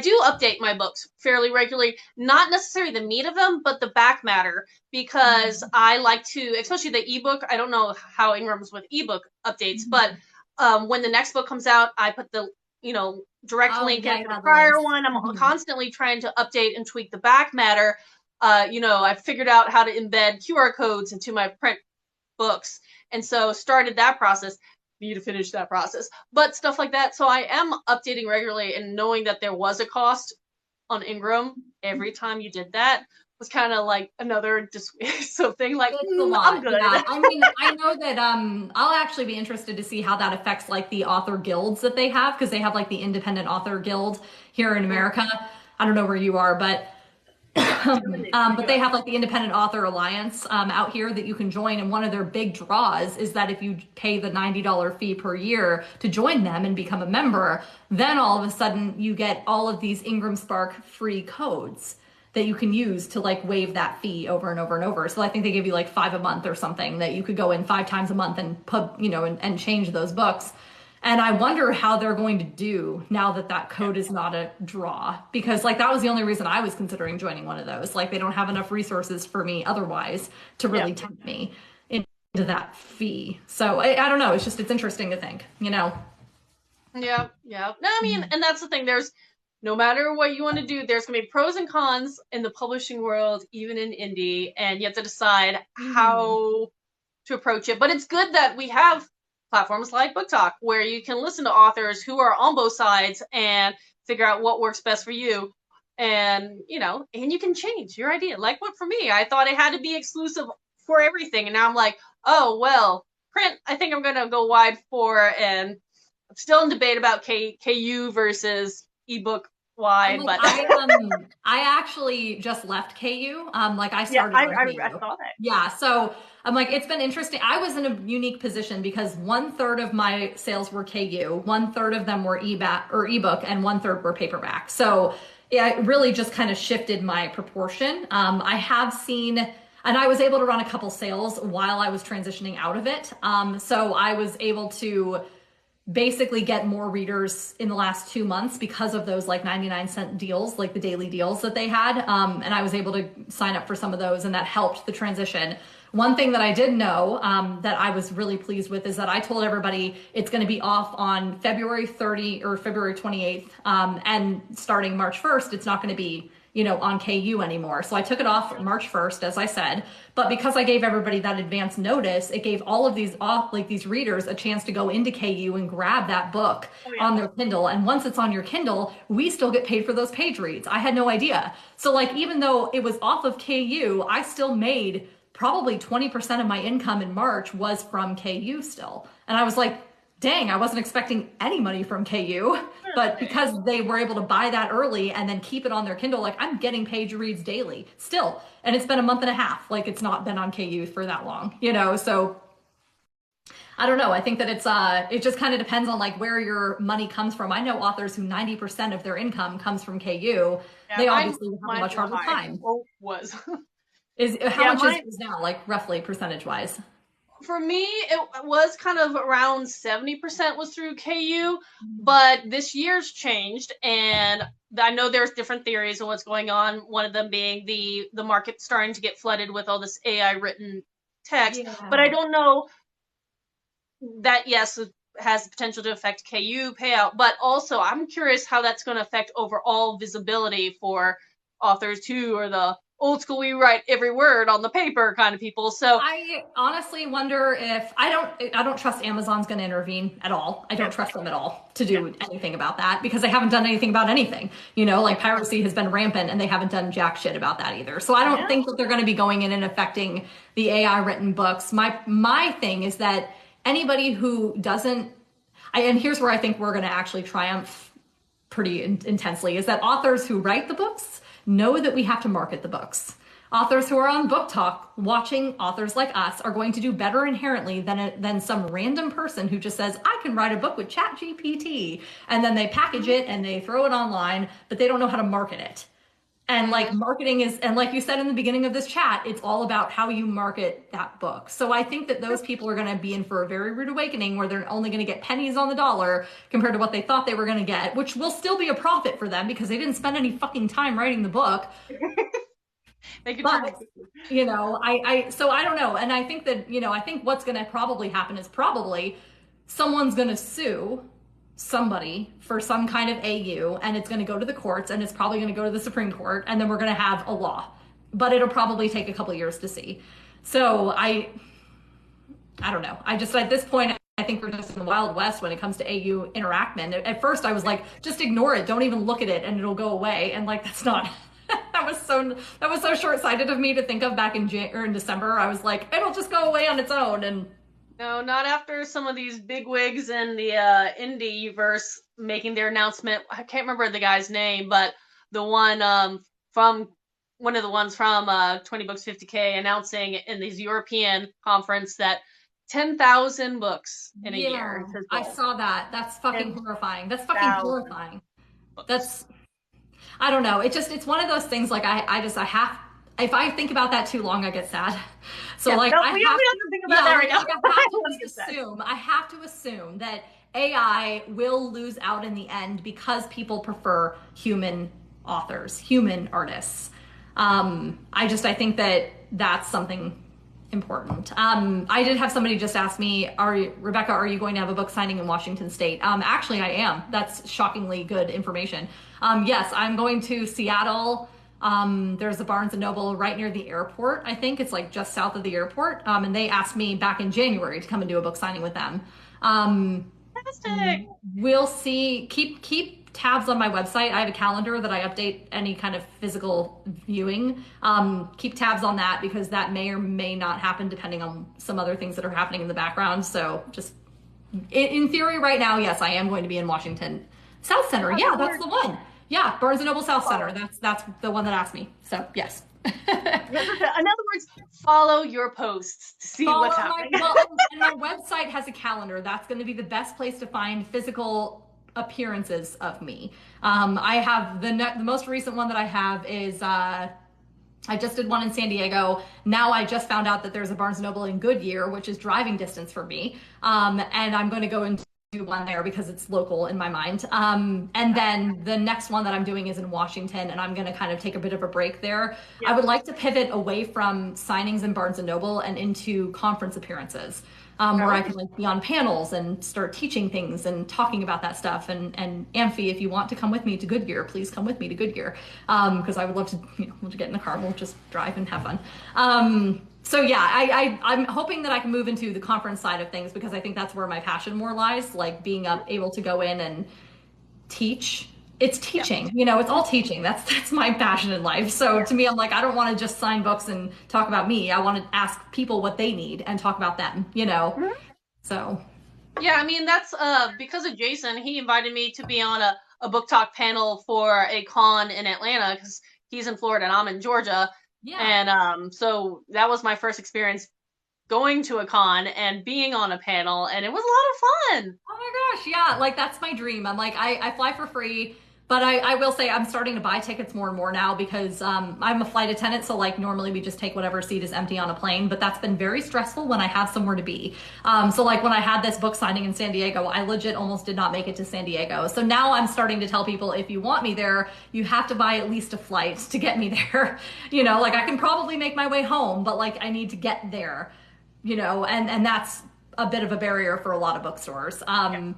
do update my books fairly regularly, not necessarily the meat of them, but the back matter, because I like to, especially the ebook. I don't know how Ingram's with ebook updates, but when the next book comes out, I put the direct Oh link yeah, in for the yeah, the prior links. one. I'm Mhm. constantly trying to update and tweak the back matter. I've figured out how to embed QR codes into my print books, and so started that process. Need to finish that process, but stuff like that. So I am updating regularly, and knowing that there was a cost on Ingram every time you did that was kind of like another dissuasive thing. Like, It's a I'm lot. good. Yeah. I mean, I know that I'll actually be interested to see how that affects like the author guilds that they have, because they have like the independent author guild here in America. I don't know where you are, but but they have like the Independent Author Alliance out here that you can join. And one of their big draws is that if you pay the $90 fee per year to join them and become a member, then all of a sudden you get all of these Ingram Spark free codes that you can use to like waive that fee over and over and over. So I think they give you like 5 a month or something that you could go in 5 times a month and put, and change those books. And I wonder how they're going to do now that that code is not a draw, because like that was the only reason I was considering joining one of those. Like they don't have enough resources for me otherwise to Yeah. really tempt me into that fee. So I don't know. It's interesting to think. Yeah, yeah. No, I mean, and that's the thing. There's no matter what you want to do, there's gonna be pros and cons in the publishing world, even in indie, and you have to decide Mhm. how to approach it. But it's good that we have platforms like Book Talk where you can listen to authors who are on both sides and figure out what works best for you. And and you can change your idea. Like what for me, I thought it had to be exclusive for everything, and now I'm like, oh well, print. I think I'm gonna go wide for, and I'm still in debate about KU versus ebook I'm wide, like but I actually just left KU. Like I yeah, started on I KU. saw that. Yeah, so I'm like it's been interesting. I was in a unique position because 1/3 of my sales were KU, 1/3 of them were ebook, and 1/3 were paperback. So yeah, it really just kind of shifted my proportion. I have seen, and I was able to run a couple sales while I was transitioning out of it. So I was able to basically get more readers in the last 2 months because of those like 99-cent deals, like the daily deals that they had. And I was able to sign up for some of those, and that helped the transition. One thing that I did know that I was really pleased with is that I told everybody it's going to be off on February 30 or February 28th. And starting March 1st, it's not going to be on KU anymore. So I took it off March 1st, as I said. But because I gave everybody that advance notice, it gave all of these readers a chance to go into KU and grab that book Oh yeah. on their Kindle. And once it's on your Kindle, we still get paid for those page reads. I had no idea. So like, even though it was off of KU, I still made probably 20% of my income in March was from KU still. And I was like, dang, I wasn't expecting any money from KU, but because they were able to buy that early and then keep it on their Kindle, like I'm getting page reads daily still. And it's been a month and a half. Like it's not been on KU for that long. So I don't know. I think that it just kind of depends on like where your money comes from. I know authors who 90% of their income comes from KU. Yeah, They obviously have a mine's much real harder high. time. Well, was. Is how Yeah, much is mine it now, like roughly percentage wise? for me it was kind of around 70% was through KU, but this year's changed, and I know there's different theories on what's going on. One of them being the market starting to get flooded with all this AI written text, but I Yeah. don't know that. Yes, it has the potential to affect KU payout, but also I'm curious how that's going to affect overall visibility for authors who are the old school, we write every word on the paper kind of people. So I honestly wonder if I don't trust Amazon's going to intervene at all. I yeah, don't trust them at all to yeah, do anything about that because they haven't done anything about anything. Like piracy has been rampant and they haven't done jack shit about that either. So I don't yeah. think that they're going to be going in and affecting the AI written books. My thing is that anybody who doesn't and here's where I think we're going to actually triumph pretty intensely is that authors who write the books know that we have to market the books. Authors who are on Book Talk watching authors like us are going to do better inherently than some random person who just says, I can write a book with ChatGPT. And then they package it and they throw it online, but they don't know how to market it. And like marketing is, and like you said in the beginning of this chat, it's all about how you market that book. So I think that those people are going to be in for a very rude awakening where they're only going to get pennies on the dollar compared to what they thought they were going to get, which will still be a profit for them because they didn't spend any fucking time writing the book. Make it But true. so I don't know. And I think that, I think what's going to probably happen is probably someone's going to sue somebody for some kind of AU and it's going to go to the courts and it's probably going to go to the Supreme Court and then we're going to have a law. But it'll probably take a couple years to see. So I don't know. I just, at this point, I think we're just in the Wild West when it comes to AU interaction. At first I was like, just ignore it. Don't even look at it and it'll go away. And like, that's not, that was so short-sighted of me to think of back in December. I was like, it'll just go away on its own. And No, not after some of these big wigs in the indie verse making their announcement. I can't remember the guy's name, but the one from one of the ones from 20 Books 50K announcing in this European conference that 10,000 books in a year yeah, is his I goal. saw that. That's fucking horrifying. That's fucking 10,000 horrifying. books. That's, I don't know. It's one of those things like I have, if I think about that too long, I get sad. So Yeah, like no, I we have don't to, have to think about yeah, that like right now. I have to assume that AI will lose out in the end because people prefer human authors, human artists. I think that that's something important. I did have somebody just ask me, Rebecca, are you going to have a book signing in Washington State? Actually, I am. That's shockingly good information. Yes, I'm going to Seattle. There's a Barnes and Noble right near the airport. I think it's like just south of the airport. And they asked me back in January to come and do a book signing with them. Fantastic. We'll see. Keep tabs on my website. I have a calendar that I update any kind of physical viewing. Keep tabs on that because that may or may not happen depending on some other things that are happening in the background. So just in theory right now, yes, I am going to be in Washington. South Center. Yeah, that's the one. Yeah, Barnes & Noble South Center. That's the one that asked me. So yes. In other words, follow your posts to see what's happening. And my website has a calendar. That's going to be the best place to find physical appearances of me. I have the most recent one that I have is I just did one in San Diego. Now I just found out that there's a Barnes & Noble in Goodyear, which is driving distance for me. And I'm going to go and do one there because it's local in my mind. And then the next one that I'm doing is in Washington, and I'm going to kind of take a bit of a break there. Yeah. I would like to pivot away from signings in Barnes & Noble and into conference appearances. Where I can like be on panels and start teaching things and talking about that stuff. And Amphi, if you want to come with me to Goodyear, please come with me to Goodyear. Because I would love to, love to get in the car and we'll just drive and have fun. So yeah, I'm hoping that I can move into the conference side of things because I think that's where my passion more lies, like being able to go in and teach. It's teaching, it's all teaching. That's my passion in life. So to me, I'm like, I don't want to just sign books and talk about me. I want to ask people what they need and talk about them, Mm-hmm. So. Yeah, I mean, that's because of Jason. He invited me to be on a book talk panel for a con in Atlanta because he's in Florida and I'm in Georgia. Yeah. And so that was my first experience going to a con and being on a panel, and it was a lot of fun. Oh my gosh, yeah, like that's my dream. I'm like, I fly for free, but I will say I'm starting to buy tickets more and more now because I'm a flight attendant, so like normally we just take whatever seat is empty on a plane, but that's been very stressful when I have somewhere to be. So like when I had this book signing in San Diego, I legit almost did not make it to San Diego. So now I'm starting to tell people, if you want me there, you have to buy at least a flight to get me there. Like I can probably make my way home, but like I need to get there. And that's a bit of a barrier for a lot of bookstores.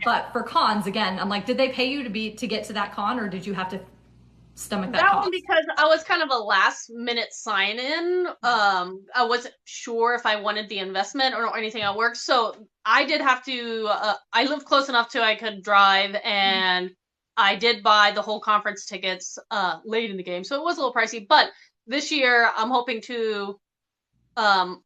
But for cons, again, I'm like, did they pay you to get to that con, or did you have to stomach that cost? One because I was kind of a last minute sign in. I wasn't sure if I wanted the investment or anything at work. So I did have to, I lived close enough to I could drive, and I did buy the whole conference tickets late in the game. So it was a little pricey, but this year I'm hoping to I'm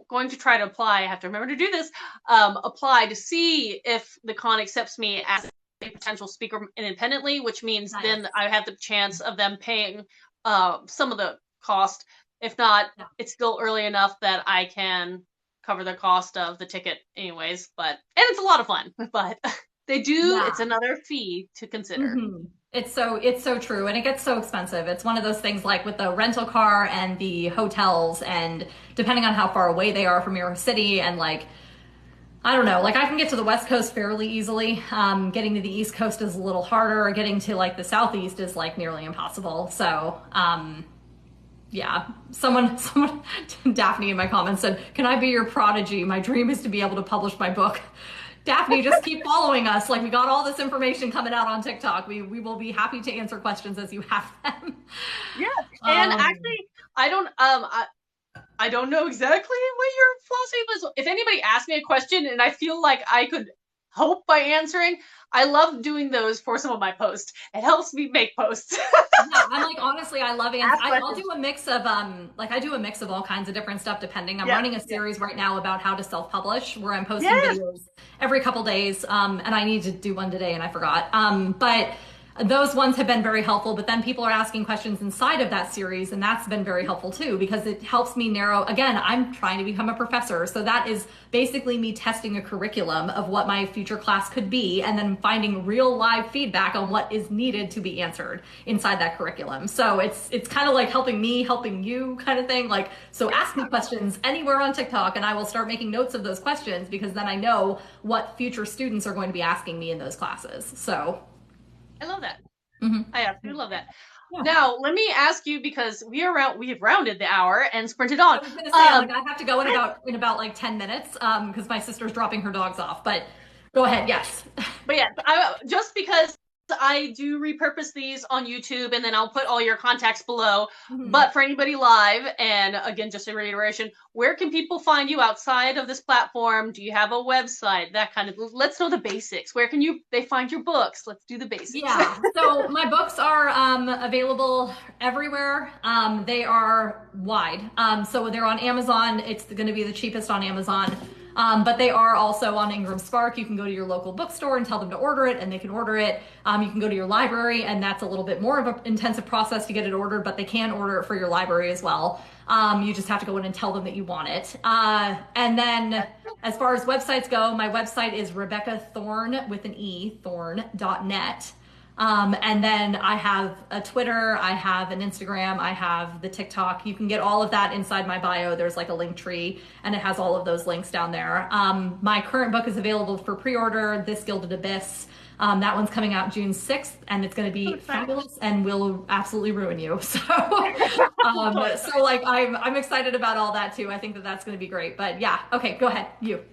going to try to apply. I have to remember to do this. Apply to see if the con accepts me as a potential speaker independently, which means nice. Then I have the chance of them paying some of the cost. If not, it's still early enough that I can cover the cost of the ticket anyways. And it's a lot of fun. But they do. It's another fee to consider. Mm-hmm. It's so true, and it gets so expensive. It's one of those things like with the rental car and the hotels, and depending on how far away they are from your city, and like, I don't know, like I can get to the West Coast fairly easily. Getting to the East Coast is a little harder. Getting to like the Southeast is like nearly impossible. So, someone, Daphne in my comments said, "Can I be your prodigy? My dream is to be able to publish my book." Daphne, just keep following us. Like, we got all this information coming out on TikTok. We will be happy to answer questions as you have them. Yeah, and actually, I don't know exactly what your philosophy was. If anybody asks me a question and I feel like I could help by answering, I love doing those for some of my posts. It helps me make posts. I'm like, honestly, I love it. I'll do a mix of I do a mix of all kinds of different stuff depending. I'm running a series right now about how to self-publish, where I'm posting videos every couple days. And I need to do one today and I forgot. But those ones have been very helpful, but then people are asking questions inside of that series, and that's been very helpful too, because it helps me narrow. Again, I'm trying to become a professor, so that is basically me testing a curriculum of what my future class could be, and then finding real live feedback on what is needed to be answered inside that curriculum. So it's kind of like helping me, helping you kind of thing. Like, so ask me questions anywhere on TikTok, and I will start making notes of those questions, because then I know what future students are going to be asking me in those classes. So I love that. Mm-hmm. I absolutely love that. Yeah. Now, let me ask you because we have rounded the hour and sprinted on. I was gonna say, like, Um, I have to go in about like 10 minutes, because my sister's dropping her dogs off. But go ahead, yes. but yeah, just because I do repurpose these on YouTube and then I'll put all your contacts below. Mhm. But for anybody live, and again, just a reiteration, where can people find you outside of this platform? Do you have a website? That kind of, let's know the basics. Where can they find your books? Let's do the basics. Yeah, so my books are available everywhere. They are wide. So they're on Amazon. It's going to be the cheapest on Amazon. But they are also on Ingram Spark. You can go to your local bookstore and tell them to order it, and they can order it. You can go to your library, and that's a little bit more of an intensive process to get it ordered, but they can order it for your library as well. You just have to go in and tell them that you want it. And then as far as websites go, my website is Rebecca Thorne with an E, thorne.net. And then I have a Twitter, I have an Instagram, I have the TikTok. You can get all of that inside my bio. There's like a link tree and it has all of those links down there. My current book is available for pre-order, This Gilded Abyss. That one's coming out June 6th and it's going to be fabulous and will absolutely ruin you. So like I'm excited about all that too. I think that that's going to be great. But yeah, okay, go ahead. You.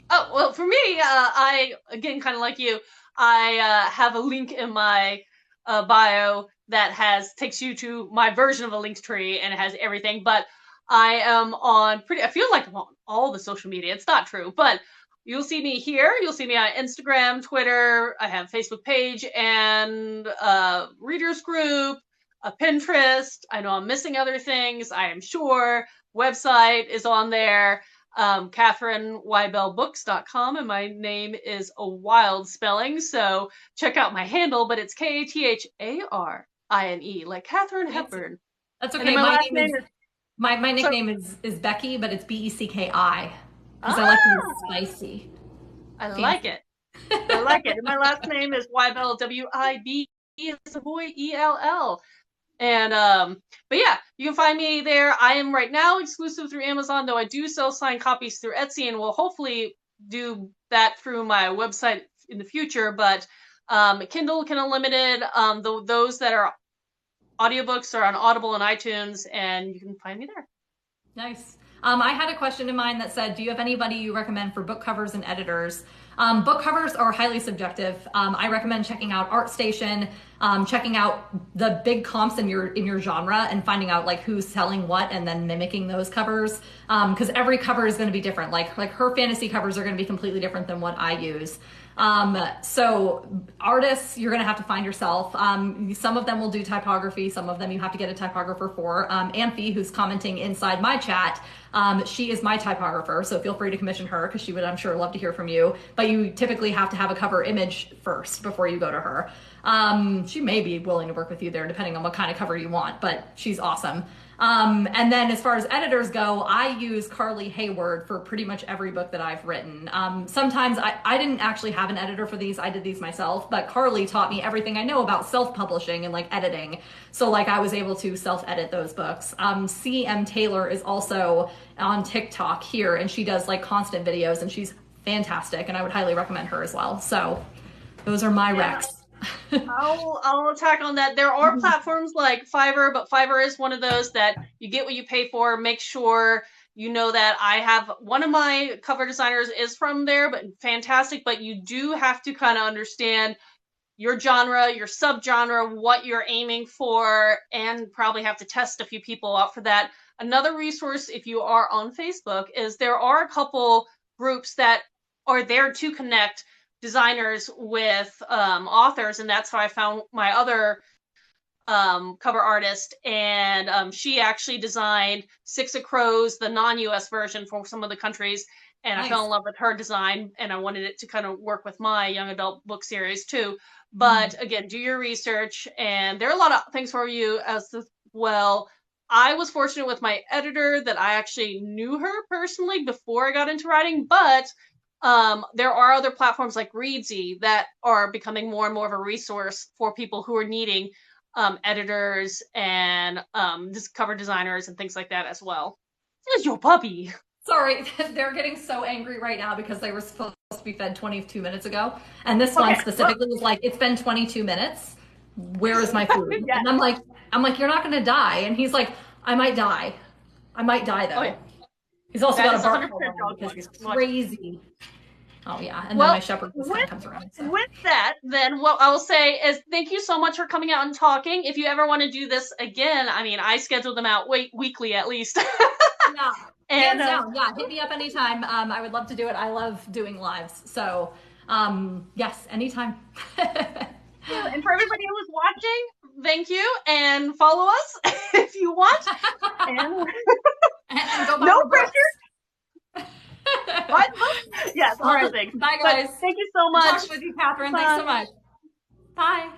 Oh, well, for me, I, again, kind of like you, I have a link in my bio that takes you to my version of a linked tree and it has everything. But I am I feel like I'm on all the social media. It's not true, but you'll see me here. You'll see me on Instagram, Twitter. I have a Facebook page and readers group, a Pinterest. I know I'm missing other things. I am sure. Website is on there. KatharineWibellBooks.com, and my name is a wild spelling, so check out my handle, but it's Katharine, like Katharine Hepburn. That's And then okay. my My last name name is is my so nickname is Becky, but it's Becki because I like to be ah, spicy. I like Fancy. it. I like it. And my last name is Wibell, Wibell, as a boy, ELL. And but yeah, you can find me there. I am right now exclusive through Amazon, though I do sell signed copies through Etsy and will hopefully do that through my website in the future. But Kindle can Unlimited, those that are audiobooks are on Audible and iTunes, and you can find me there. Nice. I had a question in mind that said, do you have anybody you recommend for book covers and editors? Book covers are highly subjective. I recommend checking out ArtStation, checking out the big comps in your genre and finding out like who's selling what and then mimicking those covers. Because every cover is going to be different. Like her fantasy covers are going to be completely different than what I use. So artists, you're going to have to find yourself. Some of them will do typography. Some of them you have to get a typographer for. Amphi, who's commenting inside my chat, she is my typographer. So feel free to commission her because she would, I'm sure, love to hear from you. But you typically have to have a cover image first before you go to her. She may be willing to work with you there depending on what kind of cover you want, but she's awesome. And then as far as editors go, I use Carly Hayward for pretty much every book that I've written. Sometimes I didn't actually have an editor for these. I did these myself, but Carly taught me everything I know about self-publishing and like editing. So like I was able to self-edit those books. C.M. Taylor is also on TikTok here and she does like constant videos and she's fantastic and I would highly recommend her as well. So those are my Yeah. recs. I'll attack on that. There are platforms like Fiverr, but Fiverr is one of those that you get what you pay for. Make sure you know that I have one of my cover designers is from there, but fantastic. But you do have to kind of understand your genre, your subgenre, what you're aiming for, and probably have to test a few people out for that. Another resource, if you are on Facebook, is there are a couple groups that are there to connect designers with authors, and that's how I found my other cover artist. And she actually designed Six of Crows, the non-US version for some of the countries. And I fell in Nice. love with her design, and I wanted it to kind of work with my young adult book series too. But again, do your research, and there are a lot of things for you as well. I was fortunate with my editor that I actually knew her personally before I got into writing, but there are other platforms like Readsy that are becoming more and more of a resource for people who are needing editors and cover designers and things like that as well. It's your puppy. Sorry, they're getting so angry right now because they were supposed to be fed 22 minutes ago. And this one Okay. specifically was like, it's been 22 minutes. Where is my food? Yeah. And I'm like, I'm like, you're not going to die. And he's like, I might die. I might die though. Oh, yeah. He's also That got a is bark 100% dog because he's watch. crazy. Oh yeah, and then Well, my shepherd just kind of comes around. So. with that, then what I will say is thank you so much for coming out and talking. If you ever want to do this again, I mean, I schedule them out weekly at least. Yeah, And hands down. Yeah, hit me up anytime. I would love to do it. I love doing lives. So, yes, anytime. and for everybody who was watching, thank you, and follow us if you want. And go buy no more books. pressure. What? Yes, all right. Bye, guys. But thank you so much. Good talking with you, Katharine. Thanks so much. Bye.